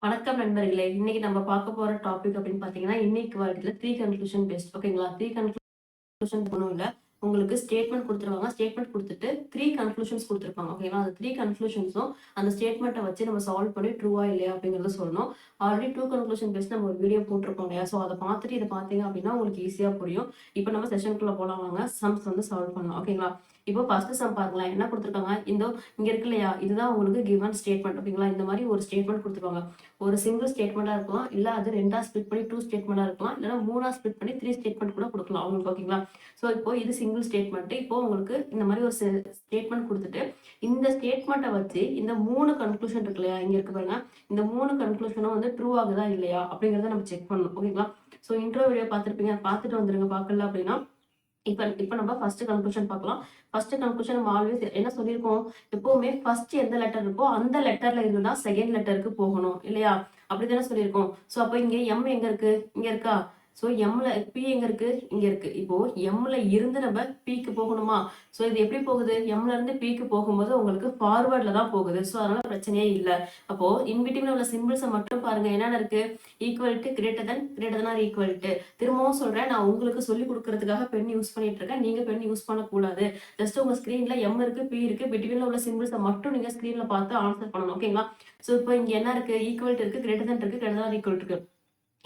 வணக்கம் நண்பர்களே. இன்னைக்கு நம்ம பார்க்க போற டாபிக் அப்படின்னு பார்த்தீங்கன்னா, இன்இக்வாலிட்டில 3 கன்க்ளூஷன் பேஸ்ட் ஓகேங்களா? 3 கன்க்ளூஷன் ஒண்ணும் இல்ல. உங்களுக்கு ஸ்டேட்மெண்ட் குடுத்துருவாங்க. ஸ்டேட்மெண்ட் குடுத்துட்டு 3 கன்க்ளூஷன்ஸ் குடுத்துருப்பாங்க. ஓகேங்களா? அந்த 3 கன்க்ளூஷன்ஸும் அந்த ஸ்டேட்மெண்ட்ட வச்சு நம்ம சால்வ் பண்ணி ட்ரூவா இல்லையா அப்படிங்கிறத சொல்லணும். ஆல்ரெடி 2 கன்க்ளூஷன் பேஸ்ட் நம்ம ஒரு வீடியோ போட்டிருப்போம் இல்லையா? ஸோ அத பார்த்துட்டு இத பார்த்தீங்க அப்படின்னா உங்களுக்கு ஈஸியா புரியும். இப்போ நம்ம செஷனுக்குள்ள போலாம் வாங்க. சம்ஸ் வந்து சால்வ் பண்ணலாம். ஓகேங்களா? இப்போ ஃபர்ஸ்ட் சம் பாருங்களேன். என்ன குடுத்துருக்காங்க? இங்க இருக்கு இல்லையா? இதுதான் உங்களுக்கு கிவன் ஸ்டேட்மெண்ட். ஓகேங்களா? இந்த மாதிரி ஒரு ஸ்டேட்மெண்ட் குடுத்துருவாங்க. ஒரு சிங்கிள் ஸ்டேட்மெண்ட்டா இருக்கலாம். இல்ல அது 2ஆ ஸ்ப்ளிட் பண்ணி 2 ஸ்டேட்மெண்ட்டா இருக்கலாம். இல்லன்னா 3ஆ ஸ்ப்ளிட் பண்ணி 3 ஸ்டேட்மெண்ட் கூட குடுக்கலாம் உங்களுக்கு. ஓகேங்களா? ஸோ இப்போ இது சிங்கிள் ஸ்டேட்மெண்ட். இப்போ உங்களுக்கு இந்த மாதிரி ஒரு ஸ்டேட்மெண்ட் குடுத்துட்டு, இந்த ஸ்டேட்மெண்ட்ட வச்சு இந்த 3 கன்க்ளூஷன் இருக்கு இல்லையா? இங்க இருக்கு பாருங்க. இந்த 3 கன்க்ளூஷனும் வந்து ட்ரூ ஆகுதா இல்லையா? அப்படிங்கிறத நம்ம செக் பண்ணணும். ஓகேங்களா? ஸோ இன்ட்ரோ வீடியோ பார்த்திருப்பீங்க. பார்த்துட்டு வந்துருங்க. பார்க்கல அப்படின்னா இப்ப நம்ம ஃபர்ஸ்ட் கன்க்ளூஷன் பார்க்கலாம். ஃபர்ஸ்ட் கன்க்ளூஷன் நம்ம ஆல்வேஸ் என்ன சொல்லியிருக்கோம்? எப்பவுமே ஃபர்ஸ்ட் எந்த லெட்டர் இருக்கோ அந்த லெட்டர்ல இருந்து தான் செகண்ட் லெட்டருக்கு போகணும் இல்லையா? அப்படித்தானே சொல்லியிருக்கோம். ஸோ அப்போ இங்க எம் எங்க இருக்கு? இங்க இருக்கா? ஸோ எம்ல பி எங்க இருக்கு? இங்க இருக்கு. இப்போ எம்ல இருந்து நம்ம பிக்கு போகணுமா? ஸோ இது எப்படி போகுது? எம்ல இருந்து பிக்கு போகும்போது உங்களுக்கு ஃபார்வர்ட்ல தான் போகுது. ஸோ அதனால பிரச்சனையே இல்லை. அப்போ இன்பிட்வீன்ல உள்ள சிம்பிள்ஸை மட்டும் பாருங்க. என்னென்ன இருக்கு? Equal to, greater than or equal to. திரும்பவும் சொல்றேன், நான் உங்களுக்கு சொல்லி கொடுக்கறதுக்காக பென் யூஸ் பண்ணிட்டு இருக்கேன். நீங்க பென் யூஸ் பண்ணக்கூடாது. ஜஸ்ட் உங்க ஸ்கிரீன்ல எம் இருக்கு, பி இருக்கு, பிட்வீன்ல உள்ள சிம்பிள்ஸை மட்டும் நீங்க ஸ்கிரீன்ல பார்த்து ஆன்சர் பண்ணணும். ஓகேங்களா? ஸோ இப்போ இங்க என்ன இருக்கு? ஈக்குவல் இருக்கு, கிரேட்டர் தன் இருக்கு, கிரேட்டர் தன் ஈக்குவல் இருக்கு.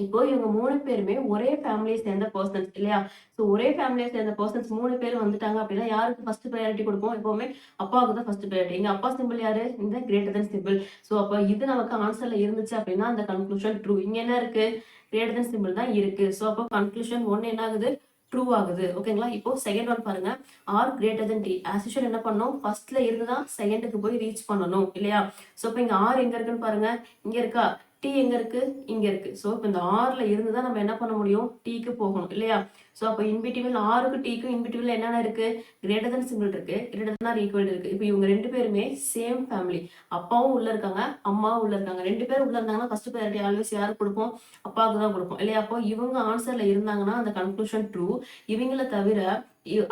இப்போ இவங்க 3 பேருமே ஒரே ஃபேமிலியை சேர்ந்த பர்சன்ஸ் இல்லையா? ஸோ ஒரே ஃபேமிலியை சேர்ந்த பர்சன்ஸ் 3 பேர் வந்துட்டாங்க அப்படின்னா யாருக்கு ஃபர்ஸ்ட் ப்ரையாரிட்டி கொடுப்போம்? எப்பவுமே அப்பாவுக்கு தான் ஃபர்ஸ்ட் ப்ரையாரிட்டி. இங்க அப்பா சிம்பிள் யாரு? இந்த கிரேட்டர் தன் சிம்பிள். ஸோ அப்போ இது நமக்கு ஆன்சர்ல இருந்துச்சு அப்படின்னா அந்த கன்க்ளூஷன் ட்ரூ. இங்க என்ன இருக்கு? கிரேட்டர் தன் சிம்பிள் தான் இருக்கு. ஸோ அப்போ கன்க்ளூஷன் 1 என்ன ஆகுது? ட்ரூ ஆகுது. ஓகேங்களா? இப்போ செகண்ட் ஒன் பாருங்க. R greater than T. As usual என்ன பண்ணணும்? ஃபர்ஸ்ட்ல இருந்து தான் செகண்டுக்கு போய் ரீச் பண்ணணும் இல்லையா? ஸோ இப்போ இங்க ஆர் எங்க இருக்குன்னு பாருங்க. இங்க இருக்கா? டி எங்க இருக்கு? இங்க இருக்கு. சோ இப்போ இந்த ஆர்ல இருந்து தான் நம்ம என்ன பண்ண முடியும்? டீக்கு போகணும் இல்லையா? சோ அப்போ இன்பிட்வீன் ஆருக்கு டீக்கும் இன்பிட்வீன்ல என்னென்ன இருக்கு? கிரேட்டர் தன் சிம்பிள் இருக்கு, கிரேட்டர் தன் ஆர் ஈக்குவல் இருக்கு. இப்போ இவங்க 2 பேருமே சேம் ஃபேமிலி. அப்பாவும் உள்ள இருக்காங்க, அம்மாவும் உள்ள இருக்காங்க. 2 பேரும் உள்ள இருந்தாங்கன்னா ஃபர்ஸ்ட் ப்ரையாரிட்டி ஆல்வேஸ் யாருக்கு கொடுப்போம்? அப்பாவுக்கு தான் கொடுப்போம் இல்லையா? அப்போ இவங்க ஆன்சர்ல இருந்தாங்கன்னா அந்த கன்க்ளூஷன் ட்ரூ. இவங்கள தவிர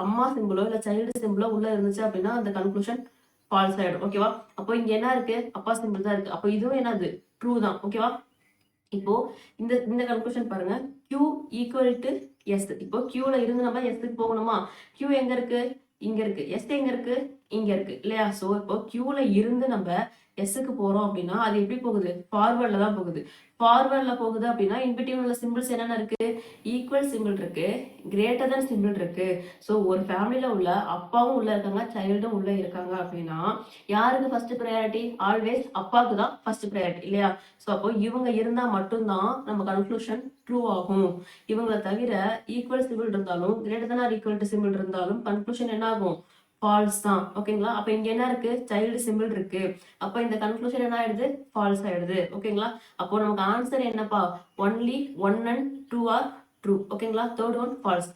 அம்மா சிம்பிளோ இல்ல சைல்டு சிம்பிளோ உள்ள இருந்துச்சு அப்படின்னா அந்த கன்க்ளூஷன் ஃபால்ஸ் ஆயிடும். ஓகேவா? அப்போ இங்க என்ன இருக்கு? அப்பா சிம்பிள் தான் இருக்கு. அப்போ இதுவும் என்னது? ட்ரூ தான். ஓகேவா? இப்போ இந்த இந்த கன்க்ளூஷன் பாருங்க. Q equal to S. இப்போ Qல இருந்து நம்ம எஸ்க்கு போகணுமா? Q எங்க இருக்கு? இங்க இருக்கு. எஸ் எங்க இருக்கு? இங்க இருக்கு இல்லையா? சோ இப்போ Qல இருந்து நம்ம எஸ்க்கு போறோம் அப்படின்னா அது எப்படி போகுது? ஃபார்வர்ட்ல தான் போகுது. ஃபார்வர்ட்ல போகுது அப்படின்னா இன்பிட்வீன் உள்ள சிம்பிள்ஸ் என்னென்ன இருக்கு? ஈக்குவல் சிம்பிள் இருக்கு, கிரேட்டர் தன் சிம்பிள் இருக்கு. ஸோ ஒரு ஃபேமிலியில உள்ள அப்பாவும் உள்ள இருக்காங்க, சைல்டும் உள்ள இருக்காங்க அப்படின்னா யாருக்கு ஃபர்ஸ்ட் ப்ரையாரிட்டி? ஆல்வேஸ் அப்பாவுக்கு தான் ஃபர்ஸ்ட் ப்ரையாரிட்டி இல்லையா? ஸோ அப்போ இவங்க இருந்தா மட்டும்தான் நம்ம கன்க்ளூஷன் ட்ரூ ஆகும். இவங்களை தவிர ஈக்குவல் சிம்பிள் இருந்தாலும் greater than or equal to symbol இருந்தாலும் கன்க்ளூஷன் என்ன ஆகும்? ஃபால்ஸ் தான். ஓகேங்களா? அப்ப இங்க என்ன இருக்கு? சைல்டு சிம்பிள் இருக்கு. அப்ப இந்த கன்க்ளூஷன் என்ன ஆயிடுது? ஃபால்ஸ் ஆயிடுது. ஓகேங்களா? அப்போ நமக்கு ஆன்சர் என்னப்பா? Only 1 and 2 are true. ஓகேங்களா? Third one false.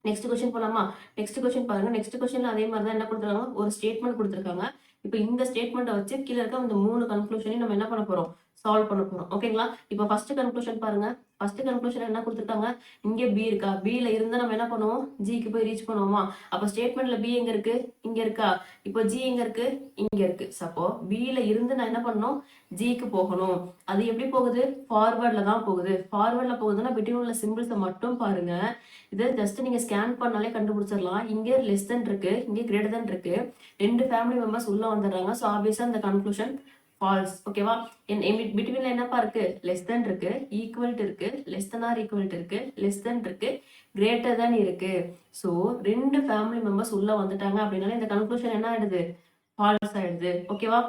Next question போலாமா? நெக்ஸ்ட் கொஸ்டின் பாருங்க. நெக்ஸ்ட் கொஸ்டின்ல அதே மாதிரி தான் என்ன கொடுத்துருக்காங்க? ஒரு ஸ்டேட்மெண்ட் கொடுத்துருக்காங்க. இப்போ இந்த ஸ்டேட்மெண்ட்டை வச்சு கீழே இருக்க இந்த 3 கன்க்ளூஷனையும் நம்ம என்ன பண்ண போறோம்? சால்வ் பண்ண போறோம். ஓகேங்களா? இப்போ ஃபர்ஸ்ட் கன்க்ளூஷன் பாருங்க. ஃபர்ஸ்ட் கன்க்ளூஷன் என்ன கொடுத்துருக்காங்க? இங்க பி இருக்கா? பில இருந்து நம்ம என்ன பண்ணுவோம்? ஜிக்கு போய் ரீச் பண்ணுவோமா? அப்போ ஸ்டேட்மெண்ட்ல பி எங்க இருக்கு? இங்க இருக்கா? இப்போ ஜி எங்க இருக்கு? இங்க இருக்கு. சப்போ பில இருந்து நான் என்ன பண்ணணும்? ஜிக்கு போகணும். அது எப்படி போகுது? ஃபார்வர்ட்ல தான் போகுது. ஃபார்வர்ட்ல போகுதுன்னா பிட்வீன் உள்ள சிம்பிள்ஸை மட்டும் பாருங்க. இதை ஜஸ்ட் நீங்க ஸ்கேன் பண்ணாலே கண்டுபிடிச்சிடலாம். இங்க லெஸ் தென் இருக்கு, இங்க கிரேட்டர் தென் இருக்கு. 2 ஃபேமிலி மெம்பர்ஸ் உள்ள வந்துடுறாங்க. ஸோ ஆப்வியஸா இந்த கன்க்ளூஷன் ஃபால்ஸ். ஓகேவா? பிட்வீன்ல என்னப்பா இருக்கு? லெஸ் தென் இருக்கு, ஈக்குவல் இருக்கு, லெஸ் தென் ஆர் ஈக்குவல் இருக்கு, லெஸ் தென் இருக்கு, கிரேட்டர் தென் இருக்கு. ஸோ 2 ஃபேமிலி மெம்பர்ஸ் உள்ள வந்துட்டாங்க அப்படின்னாலே இந்த கன்க்ளூஷன் என்ன ஆயிடுது? ஃபால்ஸ் ஆயிடுது. ஓகேவா?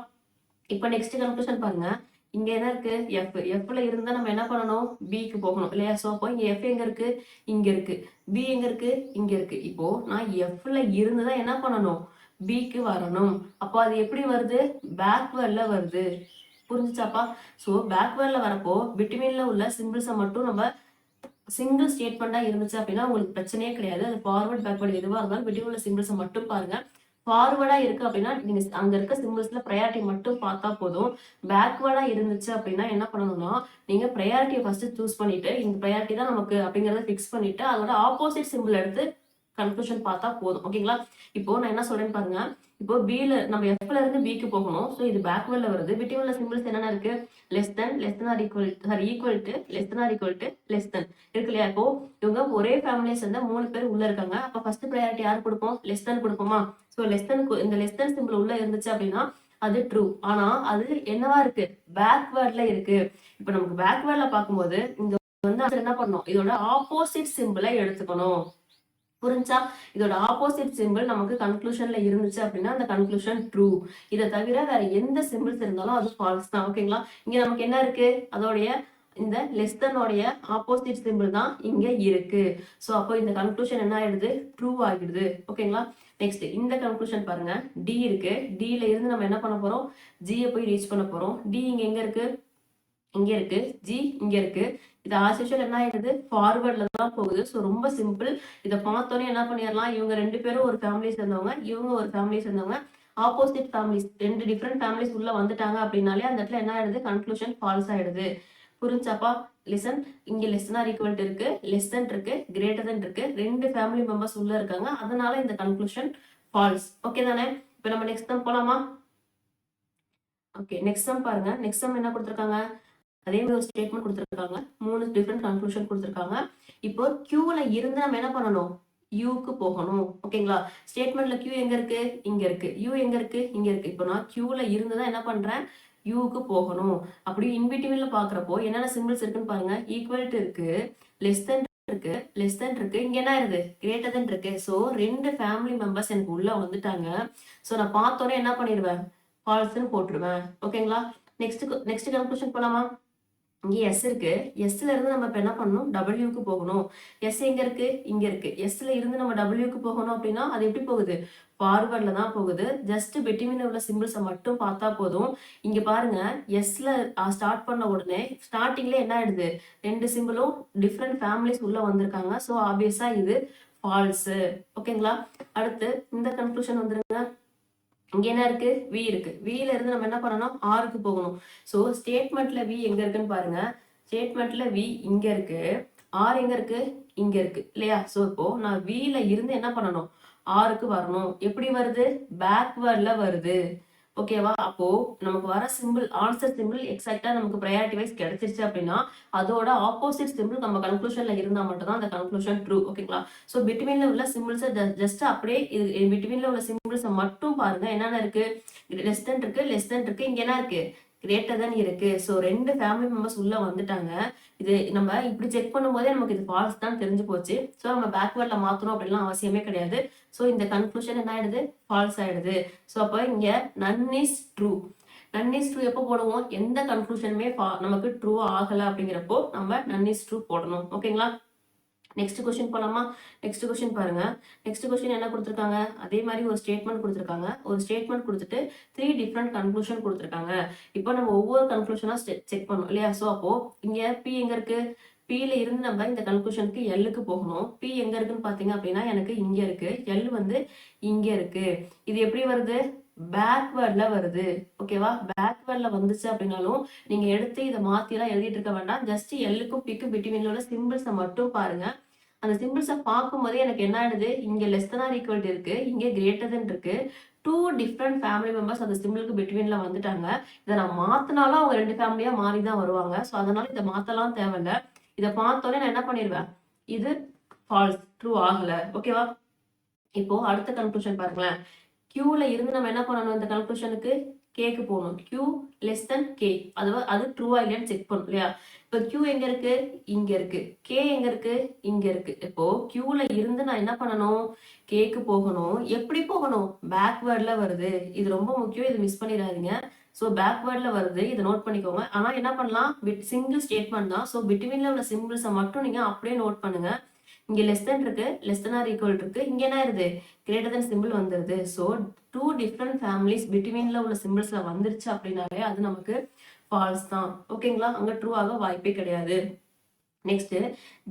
இப்போ நெக்ஸ்ட் கன்க்ளூஷன் பாருங்க. இங்க என்ன இருக்கு? எஃப். எஃப்ல இருந்தா நம்ம என்ன பண்ணணும்? பிக்கு போகணும் இல்லையா? சோ அப்போ இங்க எஃப் எங்க இருக்கு? இங்க இருக்கு. பி எங்க இருக்கு? இங்க இருக்கு. இப்போ நான் எஃப்ல இருந்துதான் என்ன பண்ணணும்? பிக்கு வரணும். அப்போ அது எப்படி வருது? பேக்வேர்ட்ல வருது. புரிஞ்சுச்சாப்பா? சோ பேக்வேர்ட்ல வரப்போ பிட்வீன்ல உள்ள சிம்பிள்ஸை மட்டும் நம்ம சிங்கிள் ஸ்டேட்மெண்டா இருந்துச்சு அப்படின்னா உங்களுக்கு பிரச்சனையே கிடையாது. அது ஃபார்வர்ட் பேக்வர்ட் எதுவா இருந்தாலும் பிட்வீன் உள்ள சிம்பிள்ஸை மட்டும் பாருங்க. ஃபார்வர்டா இருக்கு அப்படின்னா நீங்க அங்க இருக்க சிம்பிள்ஸ்ல ப்ரையாரிட்டி மட்டும் பார்த்தா போதும். பேக்வர்டா இருந்துச்சு அப்படின்னா என்ன பண்ணணும்னா நீங்க ப்ரையாரிட்டியை ஃபர்ஸ்ட் சூஸ் பண்ணிட்டு இந்த ப்ரையாரிட்டி தான் நமக்கு அப்படிங்கறத ஃபிக்ஸ் பண்ணிட்டு அதோட ஆப்போசிட் சிம்பிள் எடுத்து கன்க்ளூஷன் பார்த்தா போதும். ஓகேங்களா? இப்போ நான் என்ன சொல்றேன்னு பாருங்க. இப்போ பில நம்ம எஃப்ல இருந்து பிக்கு போகணும். ஸோ இது பேக்வேர்ட்ல வருது. பிட்வீன்ல சிம்பிள்ஸ் என்னென்ன இருக்கு? Less than, less than or equal, sorry equal to, less than or equal to, less than இருக்கு இல்லையா? இப்போ இவங்க ஒரே ஃபேமிலியை சேர்ந்த 3 பேர் உள்ள இருக்காங்க. அப்ப ஃபர்ஸ்ட் ப்ரையாரிட்டி யார் கொடுப்போம்? லெஸ் தென் கொடுப்போமா? ஸோ லெஸ் தென், இந்த லெஸ் தென் சிம்பிள் உள்ள இருந்துச்சு அப்படின்னா அது ட்ரூ. ஆனா அது என்னவா இருக்கு? பேக்வேர்ட்ல இருக்கு. இப்ப நமக்கு பேக்வேர்ட்ல பார்க்கும்போது இங்க வந்து என்ன பண்ணணும்? இதோட ஆப்போசிட் சிம்பிளை எடுத்துக்கணும். புரிஞ்சா? இதோட ஆப்போசிட் சிம்பிள் நமக்கு கன்க்ளூஷன்ல இருந்துச்சு அப்படின்னா அந்த கன்க்ளூஷன் ட்ரூ. இதை தவிர வேற எந்த சிம்பிள்ஸ் இருந்தாலும் அது ஃபால்ஸ் தான். ஓகேங்களா? இங்க நமக்கு என்ன இருக்கு? அதோடைய இந்த லெஸ் தென்னோடைய ஆப்போசிட் சிம்பிள் தான் இங்க இருக்கு. ஸோ அப்போ இந்த கன்க்ளூஷன் என்ன ஆயிடுது? ட்ரூ ஆகிடுது. ஓகேங்களா? நெக்ஸ்ட் இந்த கன்க்ளூஷன் பாருங்க. டி இருக்கு. டில இருந்து நம்ம என்ன பண்ண போறோம்? ஜியை போய் ரீச் பண்ண போறோம். டி இங்க எங்க இருக்கு? இங்க இருக்கு. ஜி இங்க இருக்கு. இது ஆஸ் யூஷுவல் என்ன ஆயிடுது? ஃபார்வர்ட்ல தான் போகுது. ஸோ ரொம்ப சிம்பிள். இதை பார்த்தோன்னே என்ன பண்ணிடலாம்? இவங்க 2 பேரும் ஒரு ஃபேமிலி சேர்ந்தவங்க, இவங்க ஒரு ஃபேமிலி சேர்ந்தவங்க, ஆப்போசிட் ஃபேமிலிஸ், 2 டிஃப்ரெண்ட் ஃபேமிலிஸ் உள்ள வந்துட்டாங்க அப்படின்னாலே அந்த இடத்துல என்ன ஆயிடுது? கன்க்ளூஷன் ஃபால்ஸ் ஆயிடுது. புரிஞ்சாப்பா? லிசன். இங்க லெஸ் தென் ஆர் ஈக்குவல் இருக்கு, லெஸ் தென் இருக்கு, கிரேட்டர் தென் இருக்கு, 2 ஃபேமிலி மெம்பர்ஸ் உள்ள இருக்காங்க. அதனால இந்த கன்க்ளூஷன் ஃபால்ஸ். ஓகே தானே? இப்போ நம்ம நெக்ஸ்ட் சம் போலாமா? ஓகே, நெக்ஸ்ட் சம் பாருங்க. நெக்ஸ்ட் சம் என்ன கொடுத்துருக்காங்க? அதே மாதிரி ஒரு ஸ்டேட்மெண்ட் கொடுத்துருக்காங்க. 3 டிஃப்ரெண்ட் கன்க்ளூஷன் கொடுத்துருக்காங்க. இப்போ கியூல இருந்து நம்ம என்ன பண்ணணும்? யூக்கு போகணும். ஓகேங்களா? ஸ்டேட்மெண்ட்ல கியூ எங்க இருக்கு? இங்க இருக்கு. யூ எங்க இருக்கு? இங்க இருக்கு. இப்போ நான் கியூல இருந்து தான் என்ன பண்றேன்? யூக்கு போகணும். அப்படி இன்பிட்வீன்ல பாக்குறப்போ என்னென்ன சிம்பிள்ஸ் இருக்குன்னு பாருங்க. ஈக்குவல் டு இருக்கு, லெஸ் தென் இருக்கு, லெஸ் தென் இருக்கு, இங்க என்ன இருக்கு? கிரேட்டர் தென் இருக்கு. ஸோ 2 ஃபேமிலி மெம்பர்ஸ் எனக்கு உள்ள வந்துட்டாங்க. ஸோ நான் பார்த்தோன்னே என்ன பண்ணிடுவேன்? ஃபால்ஸ்ன்னு போட்டுருவேன். ஓகேங்களா? நெக்ஸ்ட் கன்க்ளூஷன் போலாமா? இங்கே எஸ் இருக்கு. எஸ்ல இருந்து நம்ம இப்போ என்ன பண்ணணும்? டபிள்யூக்கு போகணும். எஸ் எங்க இருக்கு? இங்க இருக்கு. எஸ்ல இருந்து நம்ம டபிள்யூக்கு போகணும் அப்படின்னா அது எப்படி போகுது? ஃபார்வர்ட்ல தான் போகுது. ஜஸ்ட் பெட்டிமின் உள்ள சிம்பிள்ஸை மட்டும் பார்த்தா போதும். இங்க பாருங்க, எஸ்ல ஸ்டார்ட் பண்ண உடனே ஸ்டார்டிங்ல என்ன ஆயிடுது? 2 சிம்பிளும் டிஃப்ரெண்ட் ஃபேமிலிஸ் உள்ள வந்திருக்காங்க. ஸோ ஆப்வியஸா இது ஃபால்ஸ். ஓகேங்களா? அடுத்து இந்த கன்க்ளூஷன் வந்துருங்க. இங்க என்ன இருக்கு? வி இருக்கு. வில இருந்து நம்ம என்ன பண்ணணும்? ஆருக்கு போகணும். ஸோ ஸ்டேட்மெண்ட்ல வி எங்க இருக்குன்னு பாருங்க. ஸ்டேட்மெண்ட்ல வி இங்க இருக்கு. ஆர் எங்க இருக்கு? இங்க இருக்கு இல்லையா? ஸோ இப்போ நான் வில இருந்து என்ன பண்ணணும்? ஆருக்கு வரணும். எப்படி வருது? பேக்வேர்ட்ல வருது. ஓகேவா? அப்போ நமக்கு வர சிம்பிள், ஆன்சர் சிம்பிள் எக்ஸாக்டா நமக்கு ப்ரையாரிட்டி வைஸ் கிடைச்சிருச்சு அப்படின்னா அதோட ஆப்போசிட் சிம்பிள் நம்ம கன்க்ளூஷன்ல இருந்தா மட்டும் தான் அந்த கன்க்ளூஷன் ட்ரூ. ஓகேங்களா? ஸோ பிட்வீன்ல உள்ள சிம்பிள்ஸை ஜஸ்ட் அப்படியே இது பிட்வீன்ல உள்ள சிம்பிள்ஸை மட்டும் பாருங்க. என்னென்ன இருக்கு? லெஸ் தென் இருக்கு, லெஸ் தென் இருக்கு, இங்க என்ன இருக்கு? கிரேட்டர் தென் இருக்கு. ஸோ 2 ஃபேமிலி மெம்பர்ஸ் உள்ள வந்துட்டாங்க. இது நம்ம இப்படி செக் பண்ணும்போதே நமக்கு இது ஃபால்ஸ் தான் தெரிஞ்சு போச்சு. ஸோ நம்ம பேக்வேர்ட்ல மாத்தணும் அப்படின்லாம் அவசியமே கிடையாது. ஸோ இந்த கன்க்ளூஷன் என்ன ஆயிடுது? ஃபால்ஸ் ஆயிடுது. ஸோ அப்போ இங்க none is true. None is true எப்போ போடுவோம்? எந்த கன்க்ளூஷனுமே நமக்கு ட்ரூ ஆகல அப்படிங்கிறப்போ நம்ம நன் இஸ் ட்ரூ போடணும். ஓகேங்களா? நெக்ஸ்ட் கொஸ்டின் போலாமா? நெக்ஸ்ட் கொஸ்டின் பாருங்க. நெக்ஸ்ட் கொஸ்டின் என்ன கொடுத்துருக்காங்க? அதே மாதிரி ஒரு ஸ்டேட்மெண்ட் கொடுத்துருக்காங்க. ஒரு ஸ்டேட்மெண்ட் கொடுத்துட்டு 3 டிஃப்ரெண்ட் கன்க்ளூஷன் கொடுத்துருக்காங்க. இப்போ நம்ம ஒவ்வொரு கன்க்ளூஷனா செக் பண்ணணும் இல்லையா? ஸோ அப்போ இங்க பி எங்க இருக்கு? பில இருந்து நம்ம இந்த கன்க்ளூஷனுக்கு எல்லுக்கு போகணும். பி எங்க இருக்குன்னு பாத்தீங்க அப்படின்னா எனக்கு இங்க இருக்கு. எல் வந்து இங்க இருக்கு. இது எப்படி வருது? பேக்வேர்ட்ல வருது. ஓகேவா? பேக்வேர்ட்ல வந்துச்சு அப்படின்னாலும் நீங்க எடுத்து இதை மாத்தி எல்லாம் எழுதிட்டு இருக்க வேண்டாம். ஜஸ்ட் எல்லுக்கும் பிக்கும் பிட்வீன்ல உள்ள சிம்பிள்ஸை மட்டும் பாருங்க. அந்த சிம்பிள்ஸை பார்க்கும்போதே எனக்கு என்ன ஆயிடுது? இங்க லெஸ் தென் ஆர் ஈக்குவல் இருக்கு, இங்க கிரேட்டர் தென் இருக்கு. 2 டிஃப்ரெண்ட் ஃபேமிலி மெம்பர்ஸ் அந்த சிம்பிளுக்கு பிட்வீன்ல வந்துட்டாங்க. இதை நான் மாத்தினாலும் அவங்க 2 ஃபேமிலியா மாறி தான் வருவாங்க. ஸோ அதனால இதை மாத்தலாம் தேவையில்ல. இதை பார்த்தோன்னே நான் என்ன பண்ணிடுவேன்? இது ஃபால்ஸ், ட்ரூ ஆகல. ஓகேவா? இப்போ அடுத்த கன்க்ளூஷன் பாருங்களேன். கியூல இருந்து நம்ம என்ன பண்ணணும்? இந்த கன்க்ளூஷனுக்கு கேக்கு போகணும். கியூ லெஸ் தென் கே, அது ட்ரூவா இல்லையான்னு செக் பண்ணும் இல்லையா? இப்போ கியூ எங்க இருக்கு? இங்க இருக்கு. கே எங்க இருக்கு? இங்க இருக்கு. இப்போ கியூல இருந்து நான் என்ன பண்ணணும்? கேக்கு போகணும். எப்படி போகணும்? பேக்வேர்ட்ல வருது. இது ரொம்ப முக்கியம், இது மிஸ் பண்ணிடாதீங்க. ஸோ பேக்வேர்ட்ல வருது, இதை நோட் பண்ணிக்கோங்க. ஆனா என்ன பண்ணலாம்? சிங்கிள் ஸ்டேட்மெண்ட் தான். ஸோ பிட்வீன்ல உள்ள சிம்பிள்ஸை மட்டும் நீங்க அப்படியே நோட் பண்ணுங்க. இங்க லெஸ் தென் இருக்கு, லெஸ் தென் ஆர் ஈக்குவல் இருக்கு, இங்க என்ன ஆயிருது? கிரேட்டர் தென் சிம்பிள் வந்துருது. ஸோ 2 டிஃப்ரெண்ட் ஃபேமிலிஸ் பிட்வீன்ல உள்ள சிம்பிள்ஸ்ல வந்துருச்சு அப்படின்னாலே அது நமக்கு ஃபால்ஸ் தான். ஓகேங்களா? அங்க ட்ரூ ஆக வாய்ப்பே கிடையாது. Next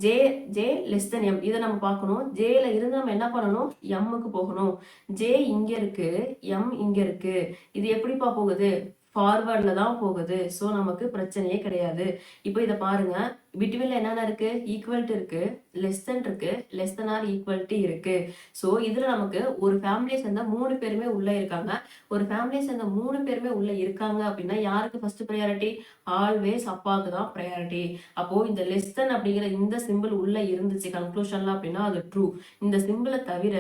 J J less then M, இதை நம்ம பார்க்கணும். ஜேல இருந்து நம்ம என்ன பண்ணணும்? எம்முக்கு போகணும். ஜே இங்க இருக்கு, எம் இங்க இருக்கு. இது எப்படிப்பா போகுது? ஃபார்வர்ட்ல தான் போகுது. ஸோ நமக்கு பிரச்சனையே கிடையாது. இப்போ இதை பாருங்க, பிட்வீன்ல என்னென்ன இருக்கு, ஈக்குவல்ட்டி இருக்கு, லெஸ் தென் இருக்கு, லெஸ் தென் ஆர் ஈக்குவல்ட்டி இருக்கு. ஸோ இதுல நமக்கு ஒரு ஃபேமிலியை சேர்ந்த 3 பேருமே உள்ள இருக்காங்க. ஒரு ஃபேமிலியை சேர்ந்த 3 பேருமே உள்ள இருக்காங்க அப்படின்னா யாருக்கு ஃபர்ஸ்ட் ப்ரையாரிட்டி? ஆல்வேஸ் அப்பாவுக்கு தான் ப்ரையாரிட்டி. அப்போ இந்த லெஸ் தென் அப்படிங்கிற இந்த சிம்பிள் உள்ள இருந்துச்சு கன்க்ளூஷன்ல அப்படின்னா அது ட்ரூ. இந்த சிம்பிளை தவிர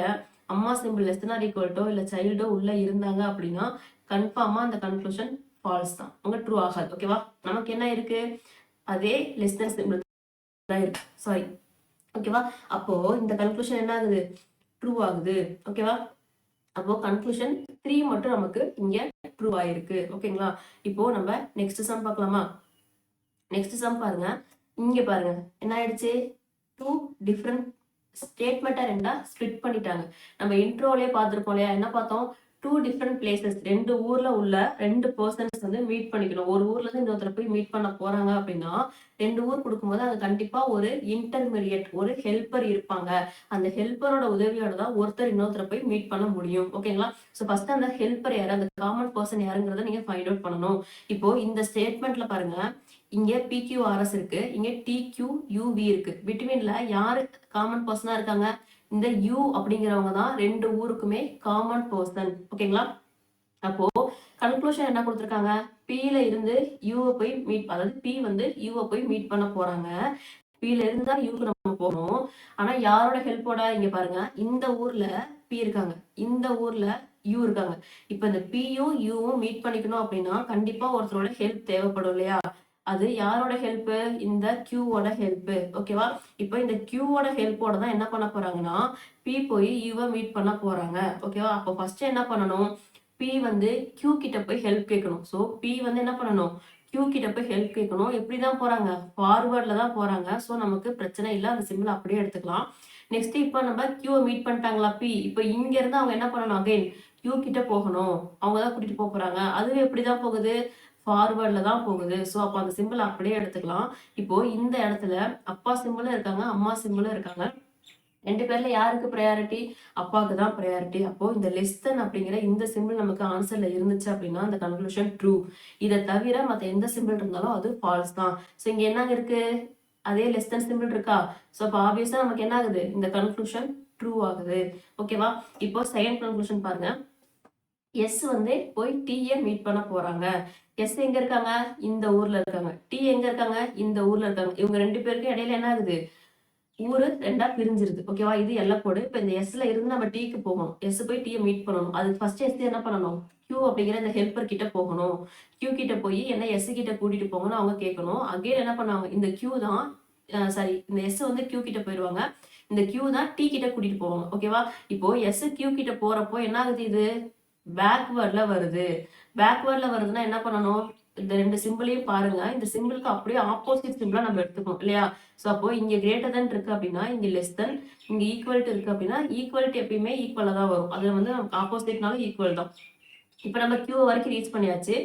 அம்மா சிம்பிள் லெஸ் தென் ஆர் ஈக்குவல்ட்டோ இல்ல சைல்டோ உள்ள இருந்தாங்க அப்படின்னா கன்ஃபார்மா அந்த கன்க்ளூஷன் ஃபால்ஸ் தான், உங்க ட்ரூ ஆகாது. ஓகேவா? நமக்கு என்ன இருக்கு, அதே லெஸ் தென் சிம்பிள் தான் இருக்கு. சாரி, ஓகேவா? அப்போ இந்த கன்க்ளூஷன் என்ன ஆகுது, ட்ரூ ஆகுது. ஓகேவா? அப்போ கன்க்ளூஷன் 3 மட்டும் நமக்கு இங்க ட்ரூ ஆயிருக்கு. ஓகேங்களா? இப்போ நம்ம நெக்ஸ்ட் சம் பார்க்கலாமா? நெக்ஸ்ட் சம் பாருங்க, இங்க பாருங்க என்ன ஆயிடுச்சு, 2 டிஃபரெண்ட் ஸ்டேட்மெண்ட்டை ரெண்டா ஸ்பிளிட் பண்ணிட்டாங்க. நம்ம இன்ட்ரோலயே பார்த்துருப்போம் இல்லையா, என்ன பார்த்தோம், 2 டிஃபரெண்ட் பிளேசஸ், 2 ஊர்ல உள்ள 2 பர்சன்ஸ் வந்து மீட் பண்ணிக்கணும். ஒரு ஊர்ல இருந்து இன்னொருத்தர் போய் மீட் பண்ண போறாங்க அப்படின்னா 2 ஊர் கொடுக்கும்போது அங்க கண்டிப்பா ஒரு இன்டர்மீடியட், ஒரு ஹெல்ப்பர் இருப்பாங்க. அந்த ஹெல்ப்பரோட உதவியோட தான் ஒருத்தர் இன்னொருத்தர் போய் மீட் பண்ண முடியும். ஓகேங்களா? ஸோ ஃபர்ஸ்ட் அந்த ஹெல்ப்பர் யாரு, அந்த காமன் பர்சன் யாருங்கிறத நீங்க ஃபைண்ட் அவுட் பண்ணணும். இப்போ இந்த ஸ்டேட்மெண்ட்ல பாருங்க, இங்க PQRS இருக்கு, இங்க TQUV இருக்கு. பிட்வீன்ல யாரு காமன் பர்சனா இருக்காங்க, இந்த U அப்படிங்கிறவங்க தான் 2 ஊருக்குமே காமன் பர்சன். ஓகேங்களா? அப்போ கன்க்ளூஷன் என்ன கொடுத்துருக்காங்க, Pல இருந்து யூவை போய் மீட், அதாவது P வந்து யூவை போய் மீட் பண்ண போறாங்க. Pல இருந்து தான் யூக்கு நம்ம போகணும். ஆனா யாரோட ஹெல்ப்போட, இங்க பாருங்க, இந்த ஊர்ல P இருக்காங்க, இந்த ஊர்ல U இருக்காங்க. இப்ப இந்த Pயும் Uவும் மீட் பண்ணிக்கணும் அப்படின்னா கண்டிப்பா ஒருத்தரோட ஹெல்ப் தேவைப்படும் இல்லையா? அது யாரோட ஹெல்ப், இந்த கியூவோட ஹெல்ப். ஓகேவா? இப்போ இந்த கியூவோட ஹெல்ப்போட தான் என்ன பண்ண போறாங்கன்னா P போய் யூவை மீட் பண்ண போறாங்க. ஓகேவா? அப்போ ஃபர்ஸ்ட் என்ன பண்ணணும், P வந்து Q கிட்ட போய் ஹெல்ப் கேட்கணும். ஸோ P வந்து என்ன பண்ணணும், Q கிட்ட போய் ஹெல்ப் கேட்கணும். எப்படிதான் போறாங்க, ஃபார்வர்ட்ல தான் போறாங்க. ஸோ நமக்கு பிரச்சனை இல்லை, அந்த சிம்பிள் அப்படியே எடுத்துக்கலாம். நெக்ஸ்ட் இப்போ நம்ம Q மீட் பண்ணிட்டாங்களா P, இப்போ இங்க இருந்து அவங்க என்ன பண்ணணும், அகைன் Q கிட்ட போகணும். அவங்க தான் கூட்டிட்டு போறாங்க. அதுவே எப்படிதான் போகுது, ஃபார்வர்ட்ல தான் போகுது. ஸோ அப்போ அந்த சிம்பிள் அப்படியே எடுத்துக்கலாம். இப்போ இந்த இடத்துல அப்பா சிம்பிளும் இருக்காங்க, அம்மா சிம்பிளும் இருக்காங்க. 2 பேர்ல யாருக்கு ப்ரையாரிட்டி, அப்பாவுக்கு தான் ப்ரையாரிட்டி. அப்போ இந்த லெஸ் தென் அப்படிங்கிற இந்த சிம்பிள் நமக்கு ஆன்சர்ல இருந்துச்சு அப்படின்னா அந்த கன்க்ளூஷன் ட்ரூ. இதை தவிர மற்ற எந்த சிம்பிள் இருந்தாலும் அது ஃபால்ஸ் தான். ஸோ இங்க என்ன இருக்கு, அதே லெஸ் தென் சிம்பிள் இருக்கா. ஸோ அப்போ ஆப்வியஸா நமக்கு என்ன ஆகுது, இந்த கன்க்ளூஷன் ட்ரூ ஆகுது. ஓகேவா? இப்போ செகண்ட் கன்க்ளூஷன் பாருங்க, எஸ் வந்து போய் டீயை மீட் பண்ண போறாங்க. எஸ் எங்க இருக்காங்க, இந்த ஊர்ல இருக்காங்க. டி எங்க இருக்காங்க, இந்த ஊர்ல இருக்காங்க. இவங்க 2 பேருக்கும் இடையில என்ன ஆகுது, ஊரு 2ஆ பிரிஞ்சிருது. ஓகேவா? இது எல்லக்கோடு. இப்ப இந்த எஸ்ல இருந்து நம்ம டீக்கு போகணும். எஸ் போய் டீயை மீட் பண்ணணும். அது ஃபர்ஸ்ட் எஸ் என்ன பண்ணணும், கியூ அப்படிங்கிற இந்த ஹெல்ப்பர் கிட்ட போகணும். கியூ கிட்ட போய் என்ன எஸ் கிட்ட கூட்டிட்டு போகணும் அவங்க கேட்கணும். அகைன் என்ன பண்ணுவாங்க, இந்த கியூ தான் சாரி, இந்த எஸ் வந்து கியூ கிட்ட போயிடுவாங்க. இந்த கியூ தான் டி கிட்ட கூட்டிட்டு போவாங்க. ஓகேவா? இப்போ எஸ் கியூ கிட்ட போறப்போ என்ன ஆகுது, இது பேக்வேர்ட்ல வருது. பேக்வேர்ட்ல வருதுன்னா என்ன பண்ணணும், இந்த 2 சிம்பிளையும் பாருங்க, இந்த சிம்பிளுக்கு அப்படியே ஆப்போசிட் சிம்பிளா நம்ம எடுத்துக்கணும் இல்லையா? ஸோ அப்போ இங்க கிரேட்டர் தன் இருக்கு அப்படின்னா இங்க லெஸ் தென், இங்க ஈக்குவல்ட்டு இருக்கு அப்படின்னா ஈக்குவல்ட்டி எப்பயுமே ஈக்குவலா தான் வரும். அதுல வந்து நமக்கு ஆப்போசிட்னாலும் ஈக்குவல் தான். இப்போ நம்ம கியூ வரைக்கும் ரீச் பண்ணியாச்சு.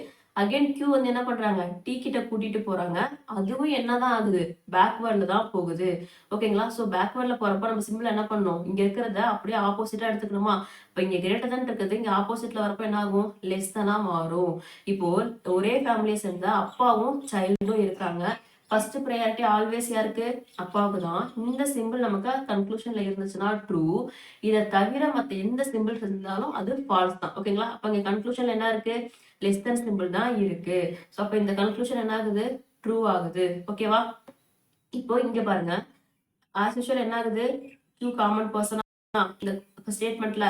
அகைன் கியூ வந்து என்ன பண்றாங்க, டி கிட்ட கூட்டிட்டு போறாங்க. அதுவும் என்னதான் ஆகுது, பேக்வேர்ட்ல தான் போகுது. ஓகேங்களா? ஸோ பேக்வேர்ட்ல போறப்ப நம்ம சிம்பிள் என்ன பண்ணணும், இங்க இருக்கிறத அப்படியே ஆப்போசிட்டா எடுத்துக்கணுமா. இப்போ இங்க கிரேட்டர் தான் இருக்கிறது இங்க ஆப்போசிட்ல வரப்ப என்ன ஆகும், லெஸ் தானா மாறும். இப்போ ஒரே ஃபேமிலியை சேர்ந்த அப்பாவும் சைல்டும் இருக்காங்க. ஃபர்ஸ்ட் ப்ரையாரிட்டி ஆல்வேஸ் யாருக்கு, அப்பாவுக்கு தான். இந்த சிம்பிள் நமக்கு கன்க்ளூஷன்ல இருந்துச்சுன்னா ட்ரூ. இதை தவிர மற்ற எந்த சிம்பிள் இருந்தாலும் அது ஃபால்ஸ் தான். ஓகேங்களா? அப்ப இங்க கன்க்ளூஷன்ல என்ன இருக்கு, லெஸ் தென் சிம்பிள் தான் இருக்கு. ஸோ அப்ப இந்த கன்க்ளூஷன் என்ன ஆகுது, ட்ரூ ஆகுது. ஓகேவா? இப்போ இங்க பாருங்க, ஆஸ் யூஷுவல் என்ன ஆகுது, Q காமன் பர்சனா இந்த ஸ்டேட்மெண்ட்ல